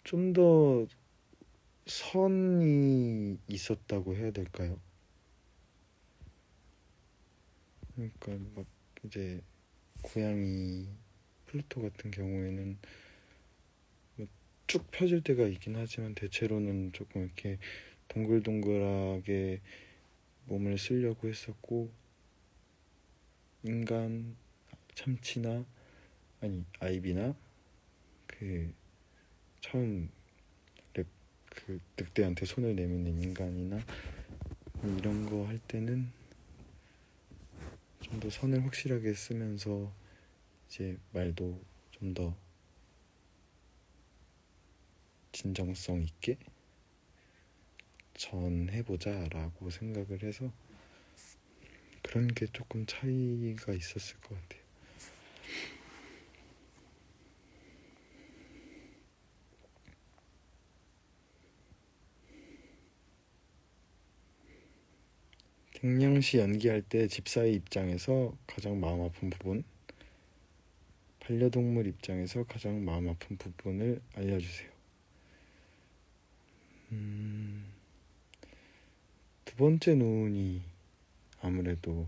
좀 더 선이 있었다고 해야 될까요? 그러니까 막 이제 고양이 플루토 같은 경우에는 쭉 펴질 때가 있긴 하지만 대체로는 조금 이렇게 동글동글하게 몸을 쓰려고 했었고, 인간 참치나 아니 아이비나 그 처음 그 늑대한테 손을 내미는 인간이나 이런 거 할 때는 좀 더 선을 확실하게 쓰면서 이제 말도 좀 더 진정성 있게 전해보자라고 생각을 해서 그런 게 조금 차이가 있었을 것 같아요. 갱년시 연기할 때 집사의 입장에서 가장 마음 아픈 부분, 반려동물 입장에서 가장 마음 아픈 부분을 알려주세요. 두 번째 눈이 아무래도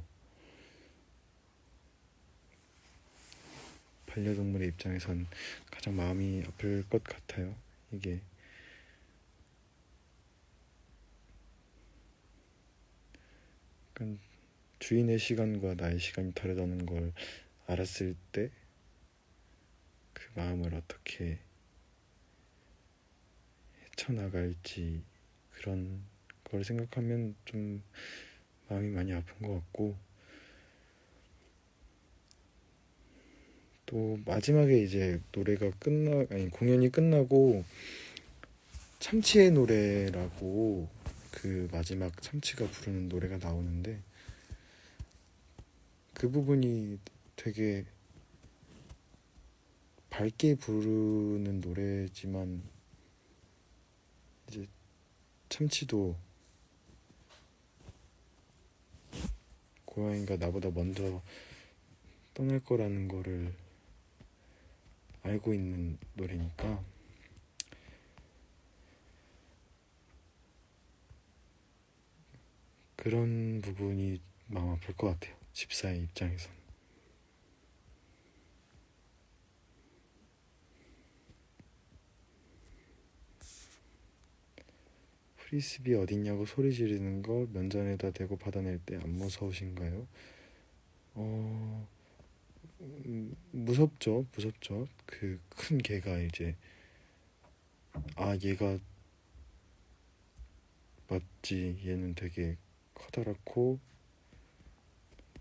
반려동물의 입장에선 가장 마음이 아플 것 같아요. 이게 약간 주인의 시간과 나의 시간이 다르다는 걸 알았을 때 그 마음을 어떻게 헤쳐나갈지, 그런 걸 생각하면 좀 마음이 많이 아픈 것 같고, 또 마지막에 이제 공연이 끝나고 참치의 노래라고 그 마지막 참치가 부르는 노래가 나오는데, 그 부분이 되게 밝게 부르는 노래지만 이제 참치도 고양이가 나보다 먼저 떠날 거라는 거를 알고 있는 노래니까 그런 부분이 마음 아플 것 같아요. 집사의 입장에선. 프리스비 어딨냐고 소리 지르는 거 면전에다 대고 받아낼 때 안 무서우신가요? 무섭죠. 그 큰 개가 이제 얘가 맞지, 얘는 되게 커다랗고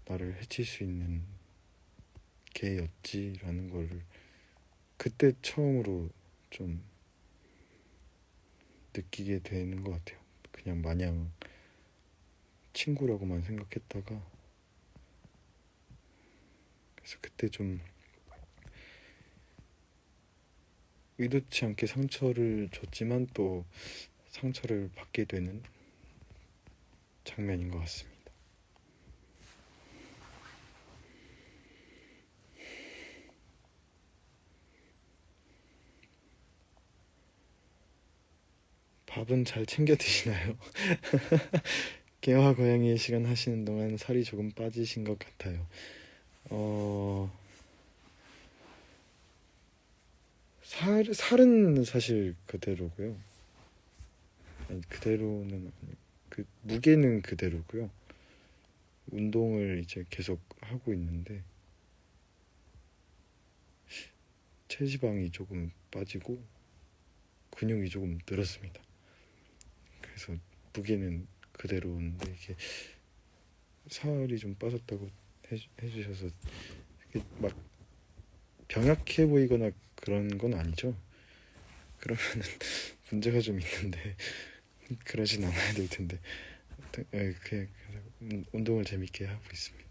나를 해칠 수 있는 개였지라는 거를 그때 처음으로 좀 느끼게 되는 것 같아요. 그냥 마냥 친구라고만 생각했다가, 그래서 그때 좀 의도치 않게 상처를 줬지만 또 상처를 받게 되는 장면인 것 같습니다. 밥은 잘 챙겨 드시나요? 개와 고양이의 시간 하시는 동안 살이 조금 빠지신 것 같아요. 살은 사실 그대로고요. 아니, 그대로는 아니, 그 무게는 그대로고요. 운동을 이제 계속 하고 있는데 체지방이 조금 빠지고 근육이 조금 늘었습니다. 그래서 무게는 그대로인데 이게 살이 좀 빠졌다고 해주셔서 막 병약해 보이거나 그런 건 아니죠? 그러면은 문제가 좀 있는데 그러진 않아야 될 텐데. 그냥 운동을 재밌게 하고 있습니다.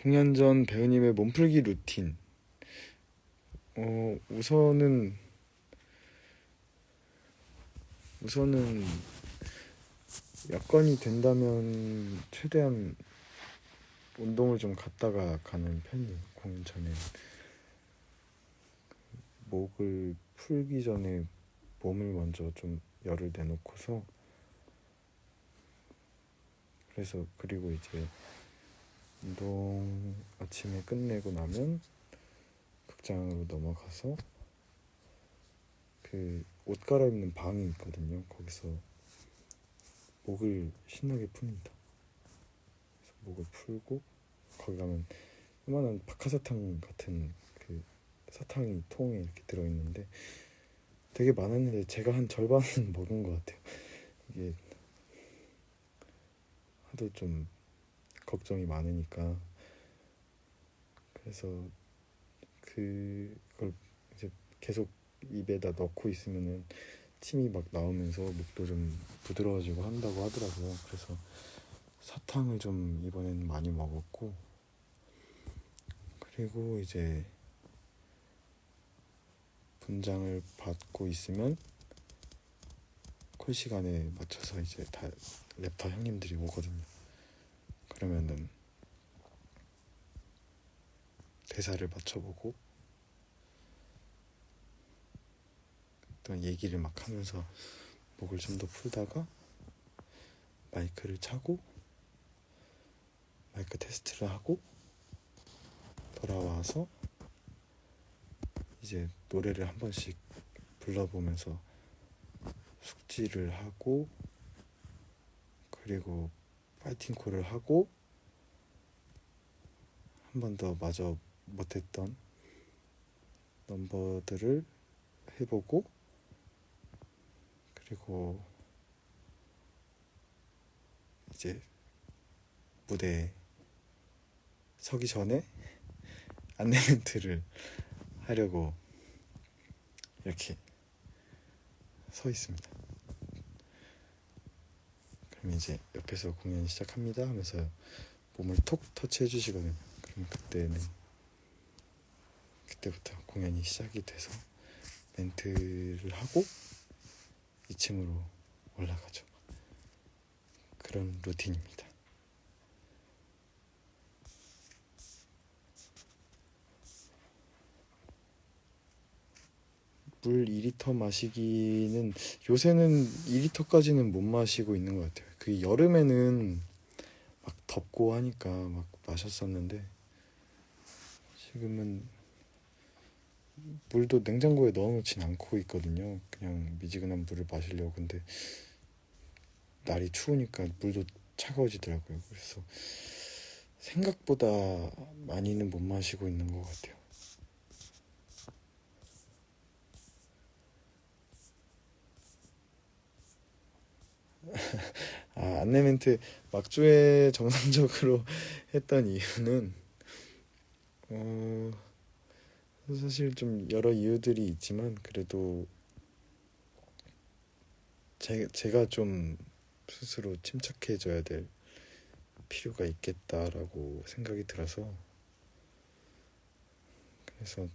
공연 전 배우님의 몸풀기 루틴. 우선은 여건이 된다면 최대한 운동을 좀 갔다가 가는 편이에요. 공연 전에 목을 풀기 전에 몸을 먼저 좀 열을 내놓고서, 그래서 그리고 이제 운동 아침에 끝내고 나면 극장으로 넘어가서 그 옷 갈아입는 방이 있거든요. 거기서 목을 신나게 풉니다. 그래서 목을 풀고 거기 가면 요만한 박하사탕 같은 그 사탕이 통에 이렇게 들어있는데 되게 많았는데 제가 한 절반은 먹은 것 같아요. 이게 하도 좀 걱정이 많으니까. 그래서 그걸 이제 계속 입에다 넣고 있으면은 침이 막 나오면서 목도 좀 부드러워지고 한다고 하더라고요. 그래서 사탕을 좀 이번에는 많이 먹었고, 그리고 이제 분장을 받고 있으면 콜 시간에 맞춰서 이제 다 랩터 형님들이 오거든요. 그러면은 대사를 맞춰보고 또 얘기를 막 하면서 목을 좀 더 풀다가 마이크를 차고 마이크 테스트를 하고 돌아와서 이제 노래를 한 번씩 불러보면서 숙지를 하고, 그리고 파이팅 콜을 하고 한 번 더 마저 못했던 넘버들을 해보고, 그리고 이제 무대에 서기 전에 안내 멘트를 하려고 이렇게 서 있습니다. 그럼 이제 옆에서 공연 시작합니다 하면서 몸을 톡 터치해 주시거든요. 그럼 그때부터 공연이 시작이 돼서 멘트를 하고 2층으로 올라가죠. 그런 루틴입니다. 물 2리터 마시기는 요새는 2리터까지는 못 마시고 있는 것 같아요. 그 여름에는 막 덥고 하니까 막 마셨었는데 지금은 물도 냉장고에 넣어놓진 않고 있거든요. 그냥 미지근한 물을 마시려고. 근데 날이 추우니까 물도 차가워지더라고요. 그래서 생각보다 많이는 못 마시고 있는 것 같아요. 안내 멘트 막주에 정상적으로 했던 이유는 사실 좀 여러 이유들이 있지만 그래도 제가 좀 스스로 침착해져야 될 필요가 있겠다라고 생각이 들어서, 그래서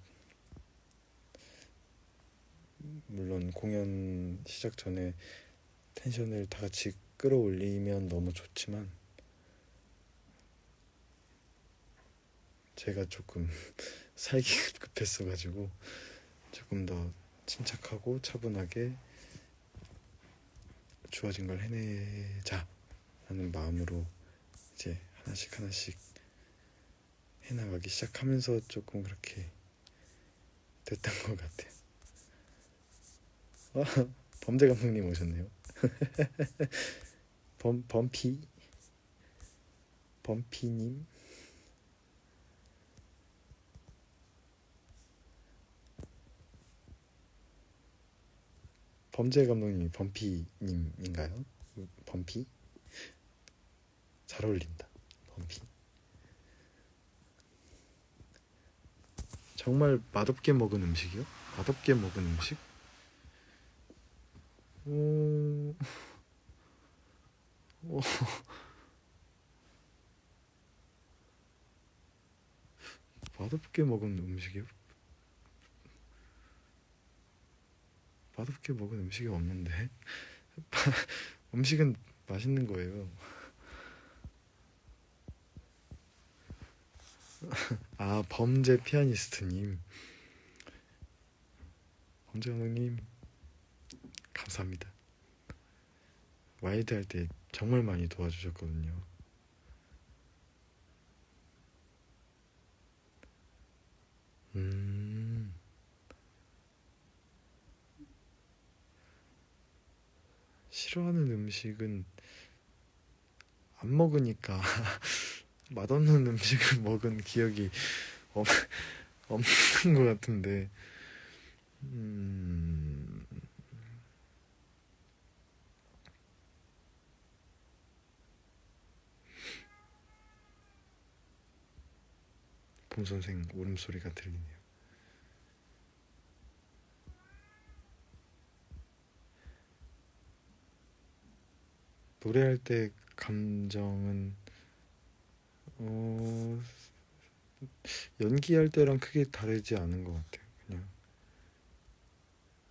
물론 공연 시작 전에 텐션을 다 같이 끌어올리면 너무 좋지만 제가 조금 살기 급했어가지고 조금 더 침착하고 차분하게 주어진 걸 해내자 라는 마음으로 이제 하나씩 해나가기 시작하면서 조금 그렇게 됐던 것 같아요. 범죄 감독님 오셨네요. 범피님. 범죄 감독님이 범피님인가요? 범피? 잘 어울린다. 범피. 정말 맛없게 먹은 음식이요? 맛없게 먹은 음식? 맛없게 먹은 음식이요? 맛없게 먹은 음식이 없는데. 음식은 맛있는 거예요. 아, 범죄 피아니스트님, 범죄 감독님 감사합니다. 와이드 할 때 정말 많이 도와주셨거든요. 싫어하는 음식은 안 먹으니까 맛없는 음식을 먹은 기억이 없, 없는 것 같은데. 봄 선생 울음소리가 들리네요. 노래할 때 감정은 연기할 때랑 크게 다르지 않은 것 같아요. 그냥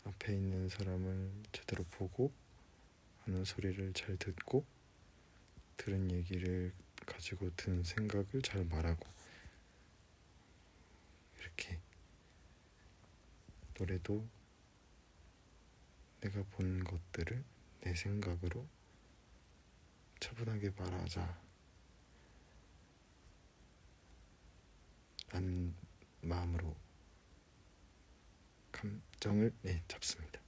앞에 있는 사람을 제대로 보고 하는 소리를 잘 듣고 들은 얘기를 가지고 든 생각을 잘 말하고, 이렇게 노래도 내가 본 것들을 내 생각으로 차분하게 말하자 라는 마음으로 감정을 잡습니다.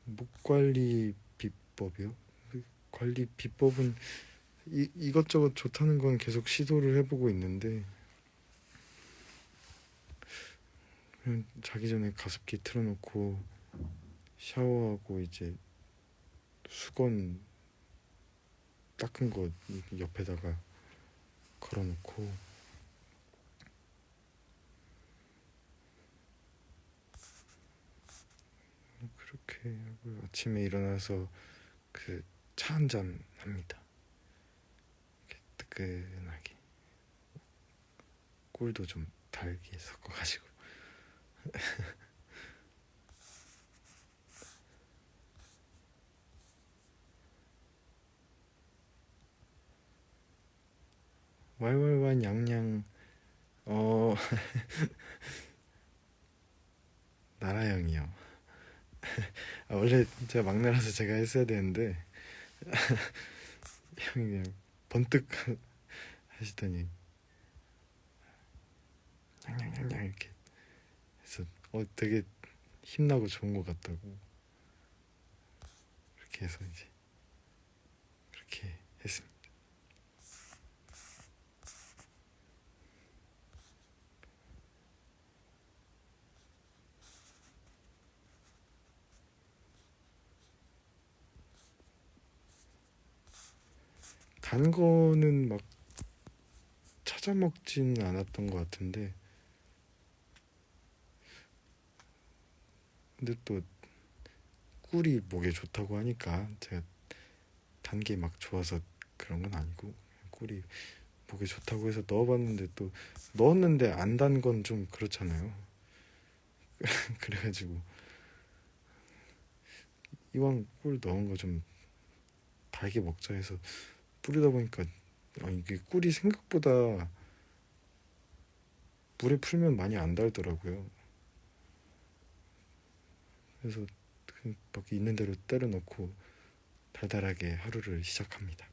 목관리 비법이요? 관리 비법은 이것저것 좋다는 건 계속 시도를 해보고 있는데, 그냥 자기 전에 가습기 틀어놓고 샤워하고 이제 수건 닦은 거 옆에다가 걸어놓고, 그렇게 하고 아침에 일어나서 그 차 한잔 합니다. 이렇게 뜨끈하게 꿀도 좀 달게 섞어가지고. 왈왈왈 양양. 나라형이요. 원래 제가 막내라서 제가 했어야 되는데 형이 그냥 번뜩 하시더니 냥냥냥냥 이렇게 해서 되게 힘나고 좋은 것 같다고, 그렇게 해서 이제 그렇게 했습니다. 단 거는 막 찾아 먹지는 않았던 것 같은데, 근데 또 꿀이 목에 좋다고 하니까 제가 단 게 막 좋아서 그런 건 아니고, 꿀이 목에 좋다고 해서 넣어봤는데, 또 넣었는데 안 단 건 좀 그렇잖아요. 그래가지고 이왕 꿀 넣은 거 좀 달게 먹자 해서 뿌리다 보니까 이게 꿀이 생각보다 물에 풀면 많이 안 달더라고요. 그래서 막 있는 대로 때려 넣고 달달하게 하루를 시작합니다.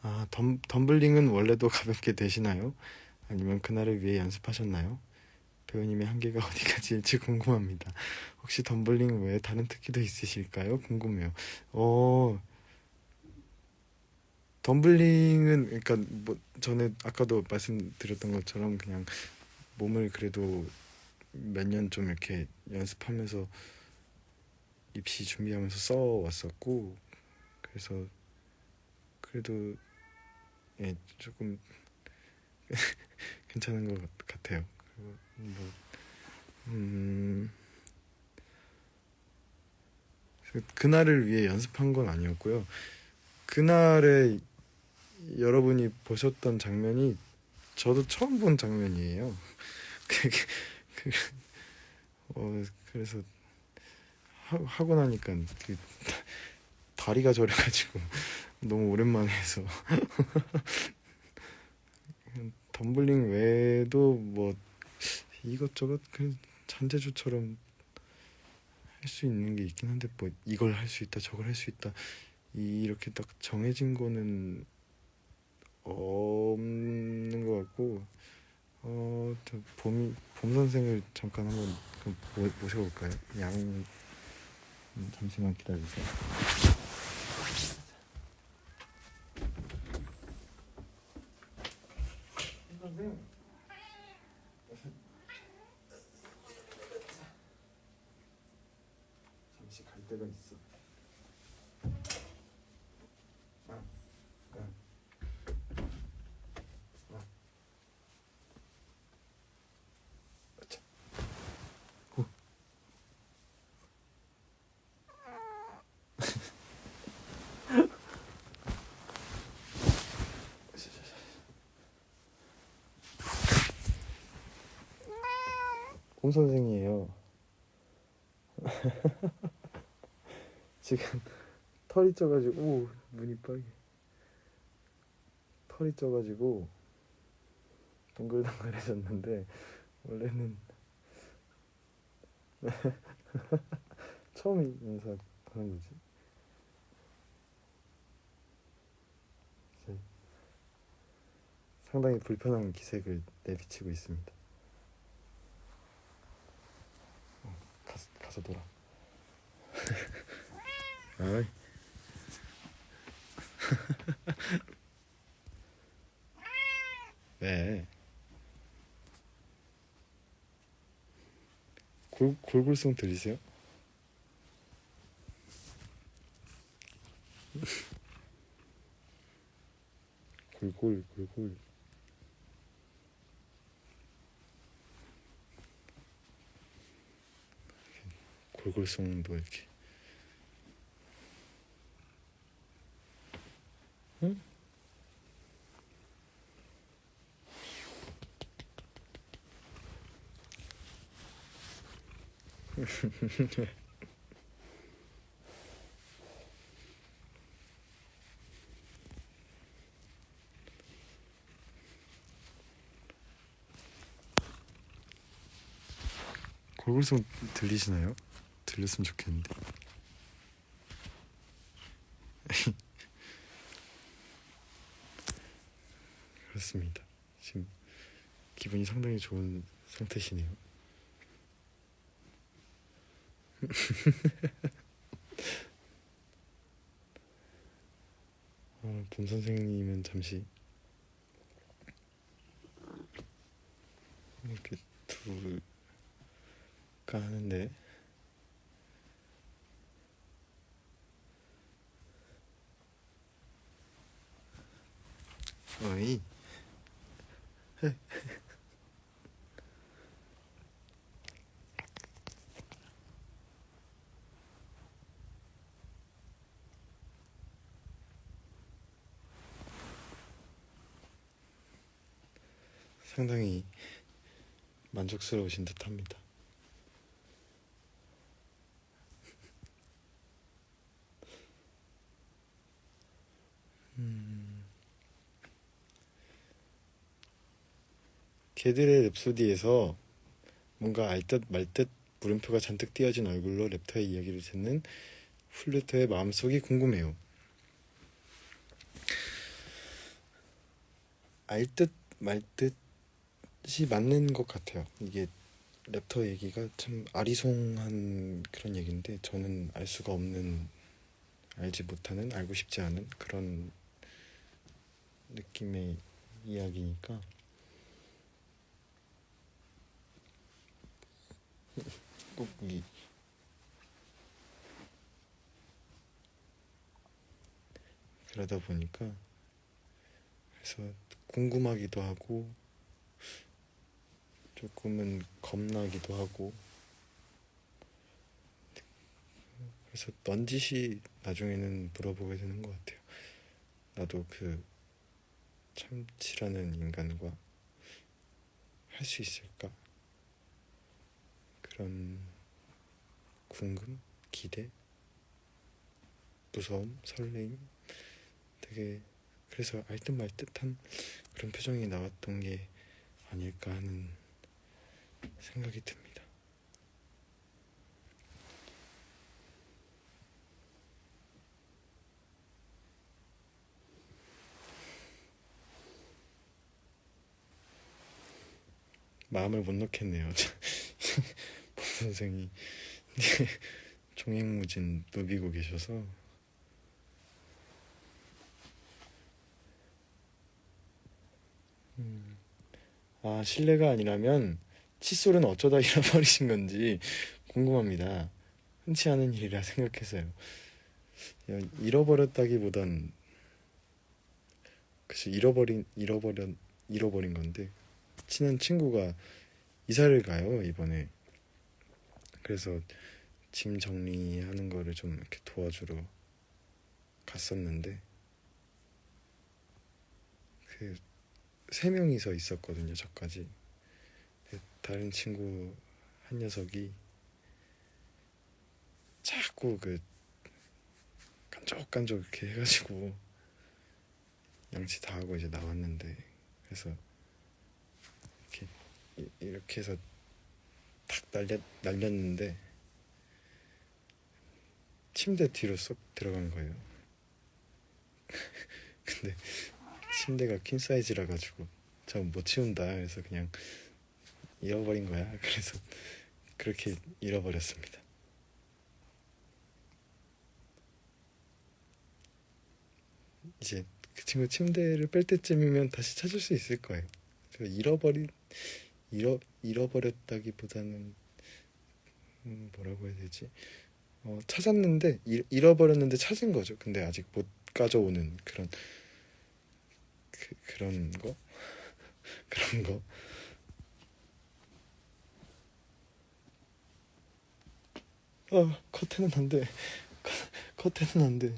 아, 덤블링은 원래도 가볍게 되시나요? 아니면 그날을 위해 연습하셨나요? 배우님의 한계가 어디까지일지 궁금합니다. 혹시 덤블링 외에 다른 특기도 있으실까요? 궁금해요. 덤블링은 그러니까 뭐 전에 아까도 말씀드렸던 것처럼 그냥 몸을 그래도 몇 년 좀 이렇게 연습하면서 입시 준비하면서 써왔었고, 그래서 그래도 예, 조금 괜찮은 것 같아요. 그리고 뭐 그날을 위해 연습한 건 아니었고요. 그날에 여러분이 보셨던 장면이 저도 처음 본 장면이에요. 그, 그래서 하고 나니까 다리가 저려가지고 너무 오랜만에 해서 덤블링 외에도 뭐 이것저것 그 잔재주처럼 할 수 있는 게 있긴 한데 뭐 이걸 할 수 있다 저걸 할 수 있다 이렇게 딱 정해진 거는 없는 것 같고 저 봄 선생을 잠깐 한번 모셔볼까요? 잠시만 기다려주세요. 선생 잠시 갈 데가 있어. 아, 아, 아. 자, 오. 봄 선생이에요. 지금 털이 쪄가지고 오, 눈이 빨개. 털이 쪄가지고 동글동글해졌는데 원래는 처음 인사하는 거지. 상당히 불편한 기색을 내비치고 있습니다. 가서 놀아. 아이. 왜? 골골송 들리세요? 골골 골골송도 이렇게. 응? 골골송 들리시나요? 들렸으면 좋겠는데. 그렇습니다. 지금 기분이 상당히 좋은 상태시네요. 봄 선생님은 잠시 이렇게 둘까 하는데 어이. 상당히 만족스러우신 듯합니다. 개들의 랩소디에서 뭔가 알듯 말듯 물음표가 잔뜩 띄어진 얼굴로 랩터의 이야기를 듣는 플루토의 마음속이 궁금해요. 알듯 말듯이 맞는 것 같아요. 이게 랩터 얘기가 참 아리송한 그런 얘기인데 저는 알 수가 없는, 알지 못하는, 알고 싶지 않은 그런 느낌의 이야기니까 꼭 그러다 보니까 그래서 궁금하기도 하고 조금은 겁나기도 하고, 그래서 넌지시 나중에는 물어보게 되는 것 같아요. 나도 그 참치라는 인간과 할 수 있을까? 그런 궁금, 기대, 무서움, 설레임, 되게 그래서 알듯 말듯한 그런 표정이 나왔던 게 아닐까 하는 생각이 듭니다. 마음을 못 놓겠네요. 본 선생이 종횡무진 누비고 계셔서. 아, 실례가 아니라면 칫솔은 어쩌다 잃어버리신 건지 궁금합니다. 흔치 않은 일이라 생각해서요. 잃어버렸다기보단 그치, 잃어버린 건데, 친한 친구가 이사를 가요 이번에. 그래서 짐 정리하는 거를 좀 이렇게 도와주러 갔었는데, 그 세 명이서 있었거든요 저까지. 다른 친구 한 녀석이 자꾸 그 깐족깐족 이렇게 해가지고 양치 다 하고 이제 나왔는데, 그래서 이렇게 해서 탁 날렸는데 침대 뒤로 쏙 들어간 거예요. 근데 침대가 퀸 사이즈라 가지고 저 못 치운다 그래서 그냥 잃어버린 거야. 그래서 그렇게 잃어버렸습니다. 이제 그 친구 침대를 뺄 때쯤이면 다시 찾을 수 있을 거예요. 잃어버렸다기보다는 뭐라고 해야 되지? 찾았는데 잃어버렸는데 찾은 거죠. 근데 아직 못 가져오는 그런 거 그런 거. 커튼은 안 돼. 커튼은 안 돼.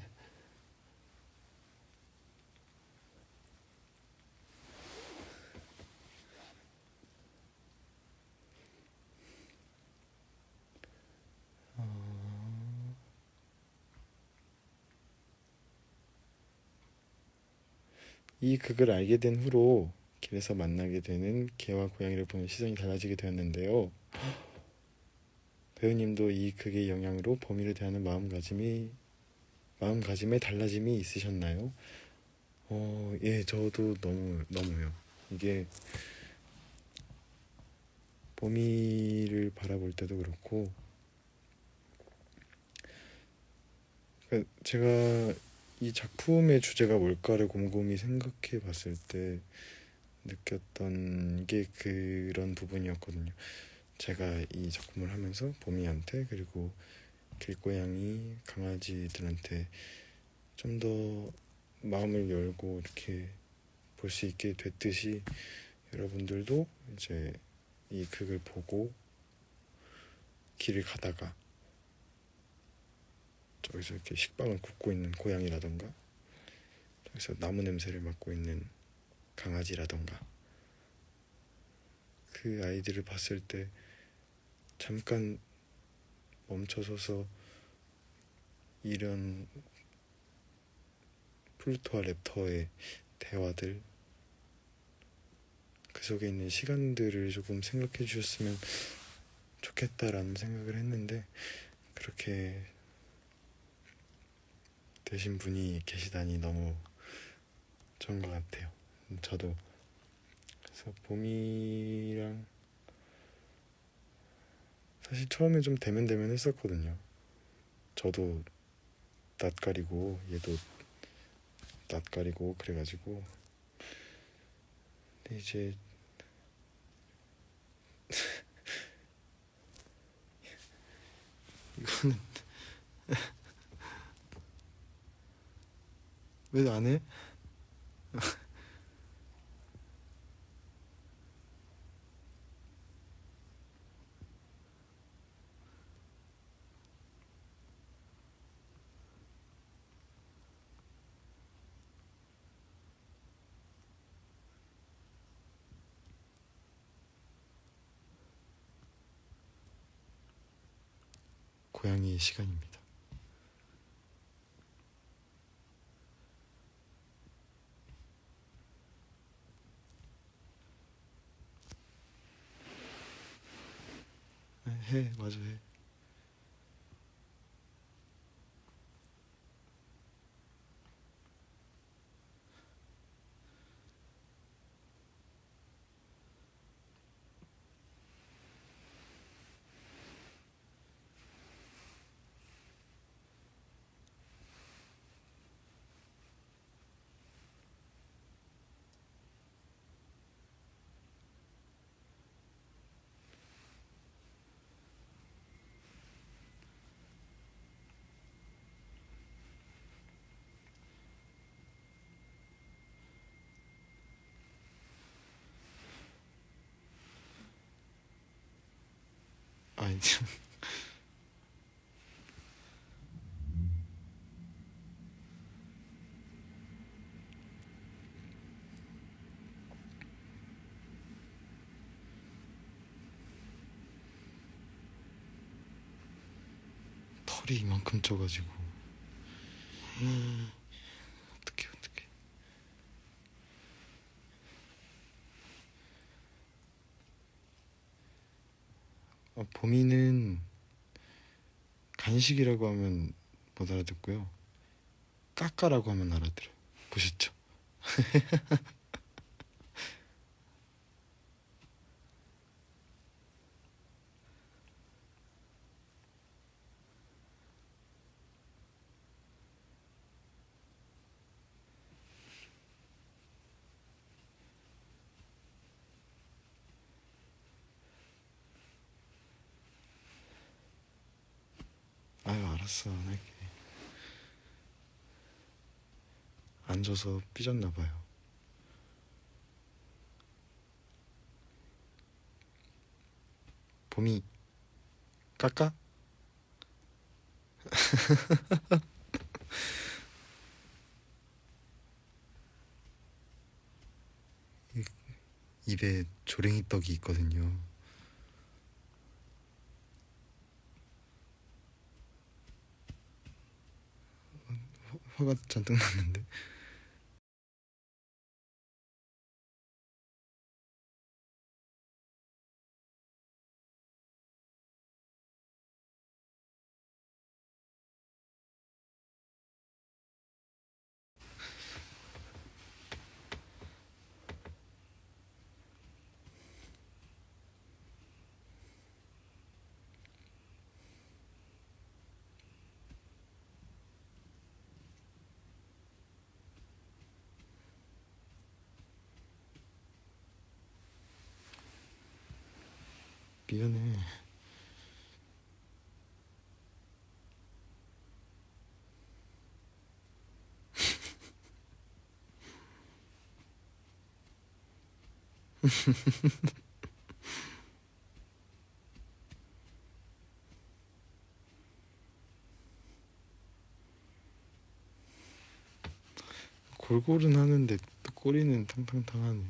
이 극을 알게 된 후로 길에서 만나게 되는 개와 고양이를 보는 시선이 달라지게 되었는데요. 배우님도 이 극의 영향으로 범인을 대하는 마음가짐에 달라짐이 있으셨나요? 예, 저도 너무요. 이게 범인을 바라볼 때도 그렇고, 그러니까 제가 이 작품의 주제가 뭘까를 곰곰이 생각해 봤을 때 느꼈던 게 그런 부분이었거든요. 제가 이 작품을 하면서 보미한테, 그리고 길고양이 강아지들한테 좀 더 마음을 열고 이렇게 볼 수 있게 됐듯이, 여러분들도 이제 이 극을 보고 길을 가다가 저기서 이렇게 식빵을 굽고 있는 고양이라던가, 저기서 나무 냄새를 맡고 있는 강아지라던가, 그 아이들을 봤을 때 잠깐 멈춰서서 이런 플루토와 랩터의 대화들, 그 속에 있는 시간들을 조금 생각해 주셨으면 좋겠다라는 생각을 했는데, 그렇게 되신 분이 계시다니 너무 좋은 것 같아요. 저도 그래서 봄이랑 사실 처음에 좀 대면 했었거든요. 저도 낯가리고 얘도 낯가리고 그래가지고. 근데 이제 이거는 왜 안 해? 고양이의 시간입니다. 해, 마저 해. 아니, 참. 털이 이만큼 쪄가지고. 어떡해, 어떡해. 봄이는 간식이라고 하면 못 알아듣고요. 까까라고 하면 알아들어요. 보셨죠? 아유, 알았어, 안 할게. 앉아서 삐졌나봐요. 봄이 까까? 입에 조랭이 떡이 있거든요. 화가 잔뜩 났는데. 미안해. 골골은 하는데 또 꼬리는 탕탕탕하네.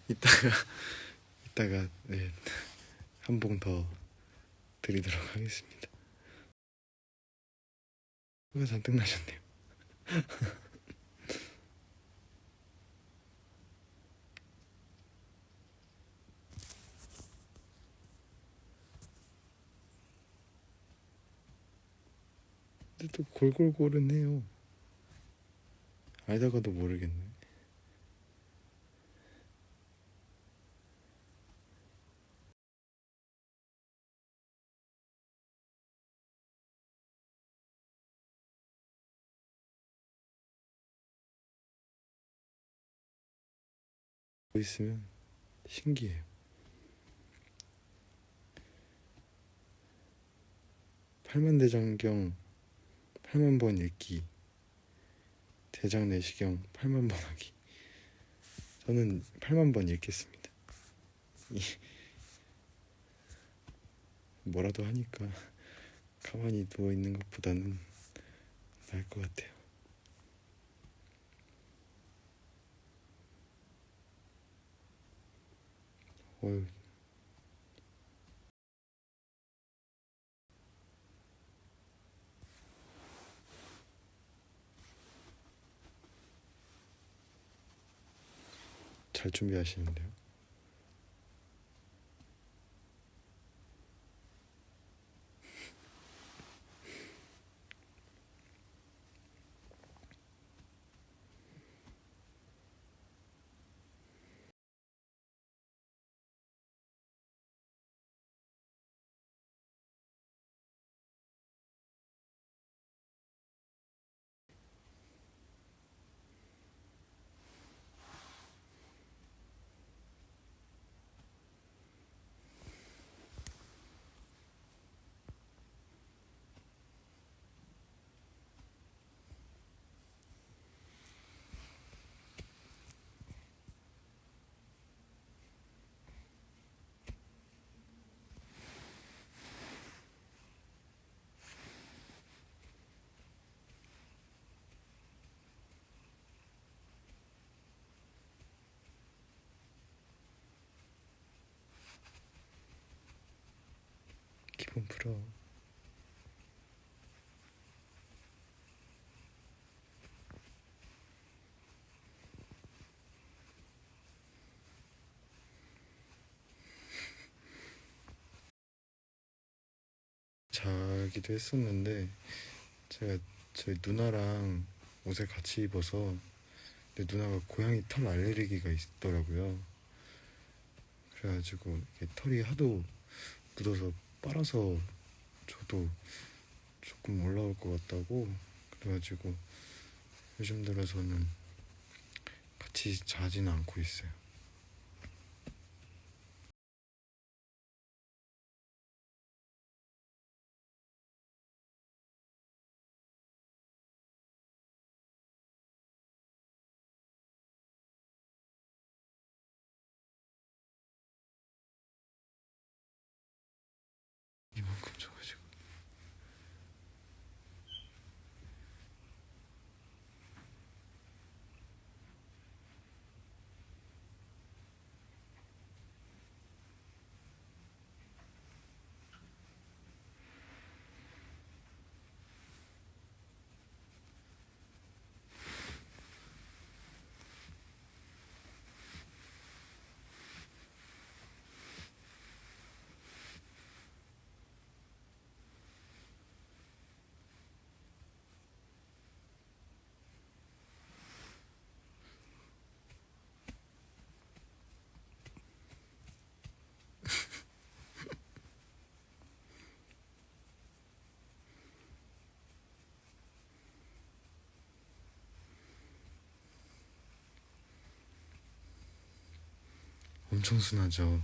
이따가 이따가 네, 한 봉 더 드리도록 하겠습니다. 화가 잔뜩 나셨네요. 근데 또 골골골은 해요. 알다가도 모르겠네. 있으면 신기해요. 8만대장경 8만번 읽기, 대장 내시경 8만번 하기. 저는 8만번 읽겠습니다. 뭐라도 하니까 가만히 누워있는 것보다는 나을 것 같아요. 어휴, 잘 준비하시는데요. 기분 풀어. 자기도 했었는데 제가 저희 누나랑 옷을 같이 입어서, 근데 누나가 고양이 털 알레르기가 있더라고요. 그래가지고 이게 털이 하도 묻어서 빨아서 저도 조금 올라올 것 같다고, 그래가지고 요즘 들어서는 같이 자지는 않고 있어요. 이만큼 줘가지고. 엄청 순하죠.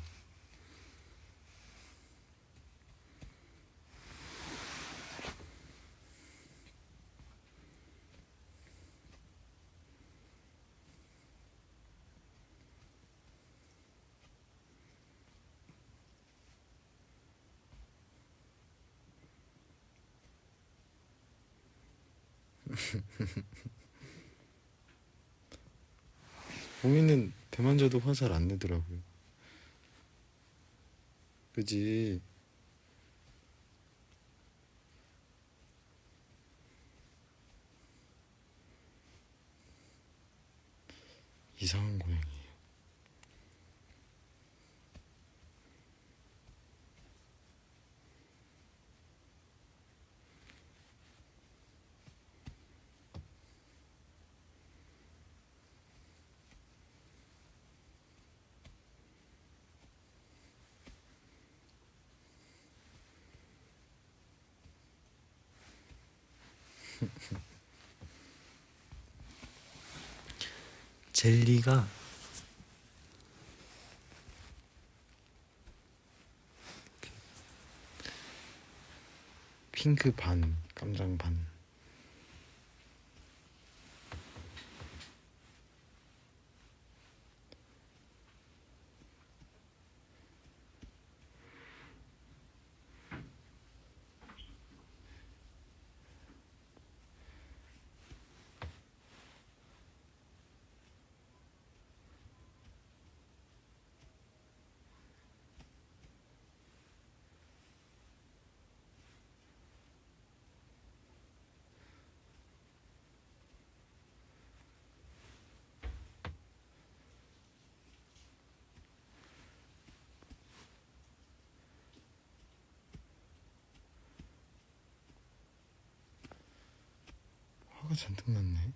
보미는 대만져도 화 잘 안 내더라고요. 그지? 이상한 고양이. 젤리가 핑크 반, 깜장 반. 화가 잔뜩 났네.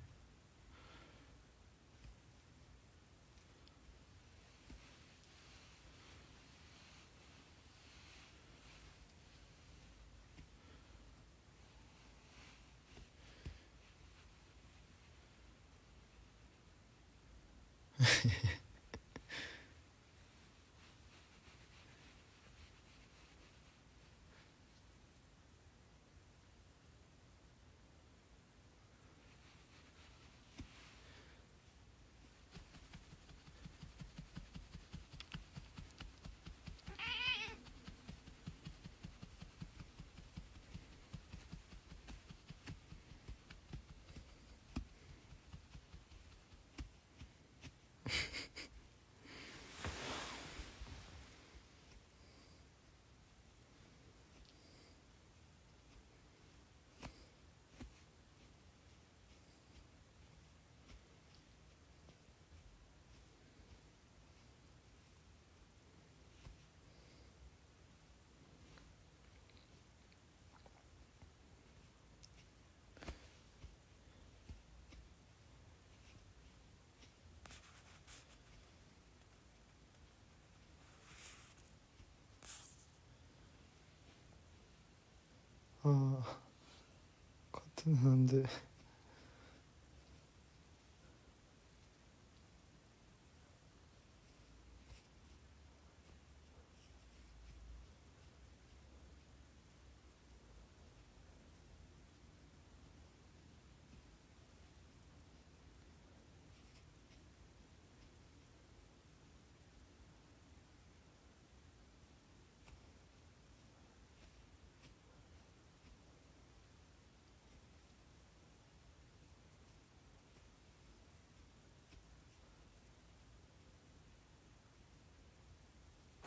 커트는 안 돼.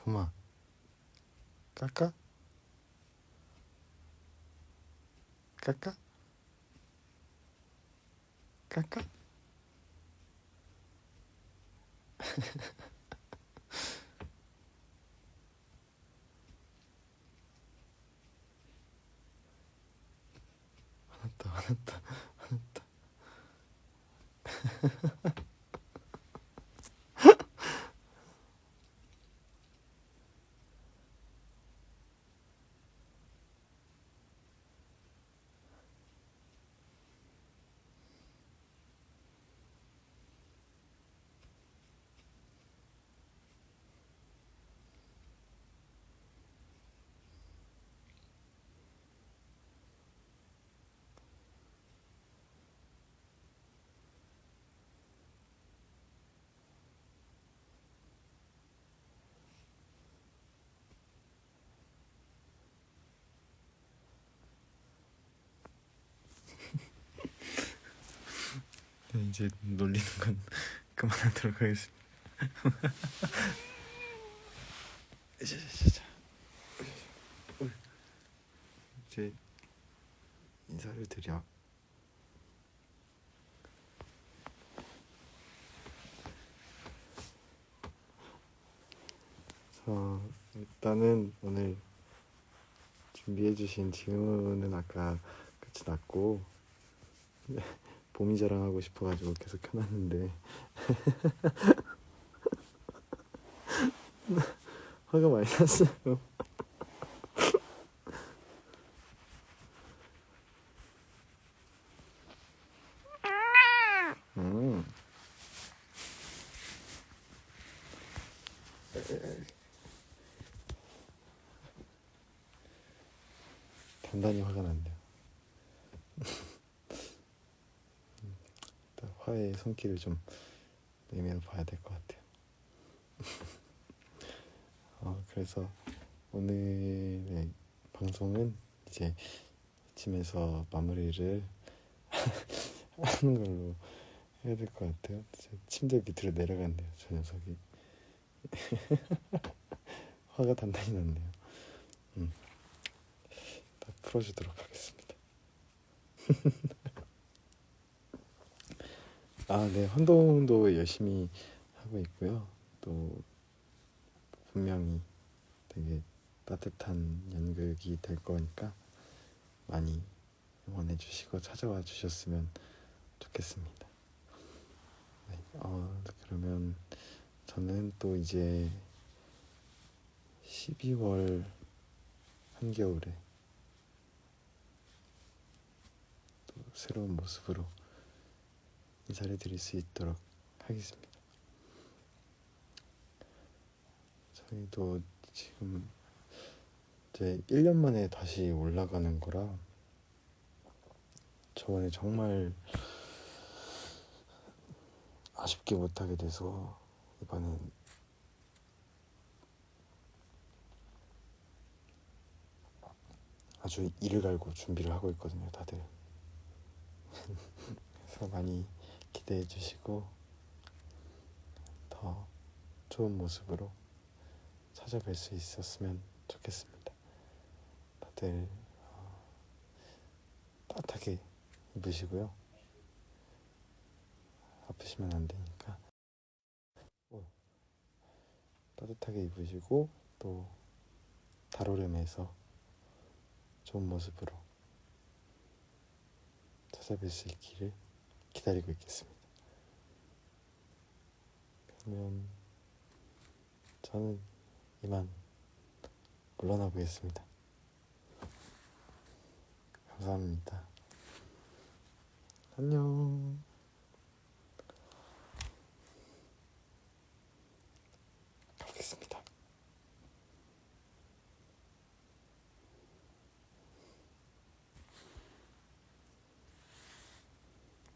봄아, 깎아? 깎아? 깎아? 화났다, 화났다. 이제 놀리는 건 그만하도록 하겠습니다. 이제 인사를 드려. 일단은 오늘 준비해주신 질문은 아까 끝이 났고 봄이 자랑하고 싶어가지고 계속 켜놨는데 화가 많이 났어요. 단단히 화가 났네요. 일단 화의 손길을 좀 내밀어 봐야 될 것 같아요. 그래서 오늘의 방송은 이제 이쯤에서 마무리를 하는 걸로 해야 될 것 같아요. 침대 밑으로 내려갔네요, 저 녀석이. 화가 단단히 났네요. 다 풀어주도록 하겠습니다. 네, 활동도 열심히 하고 있고요. 또 분명히 되게 따뜻한 연극이 될 거니까 많이 응원해 주시고 찾아와 주셨으면 좋겠습니다. 네, 그러면 저는 또 이제 12월 한겨울에 또 새로운 모습으로 인사를 드릴 수 있도록 하겠습니다. 저희도 지금 이제 1년 만에 다시 올라가는 거라 저번에 정말 아쉽게 못하게 돼서 이번엔 아주 이를 갈고 준비를 하고 있거든요, 다들. 그래서 많이 기대해 주시고 더 좋은 모습으로 찾아뵐 수 있었으면 좋겠습니다. 다들 따뜻하게 입으시고요. 아프시면 안 되니까 따뜻하게 입으시고 또 달오름에서 좋은 모습으로 찾아뵐 수 있기를 기다리고 있겠습니다. 그러면 저는 이만 물러나 보겠습니다. 감사합니다. 안녕.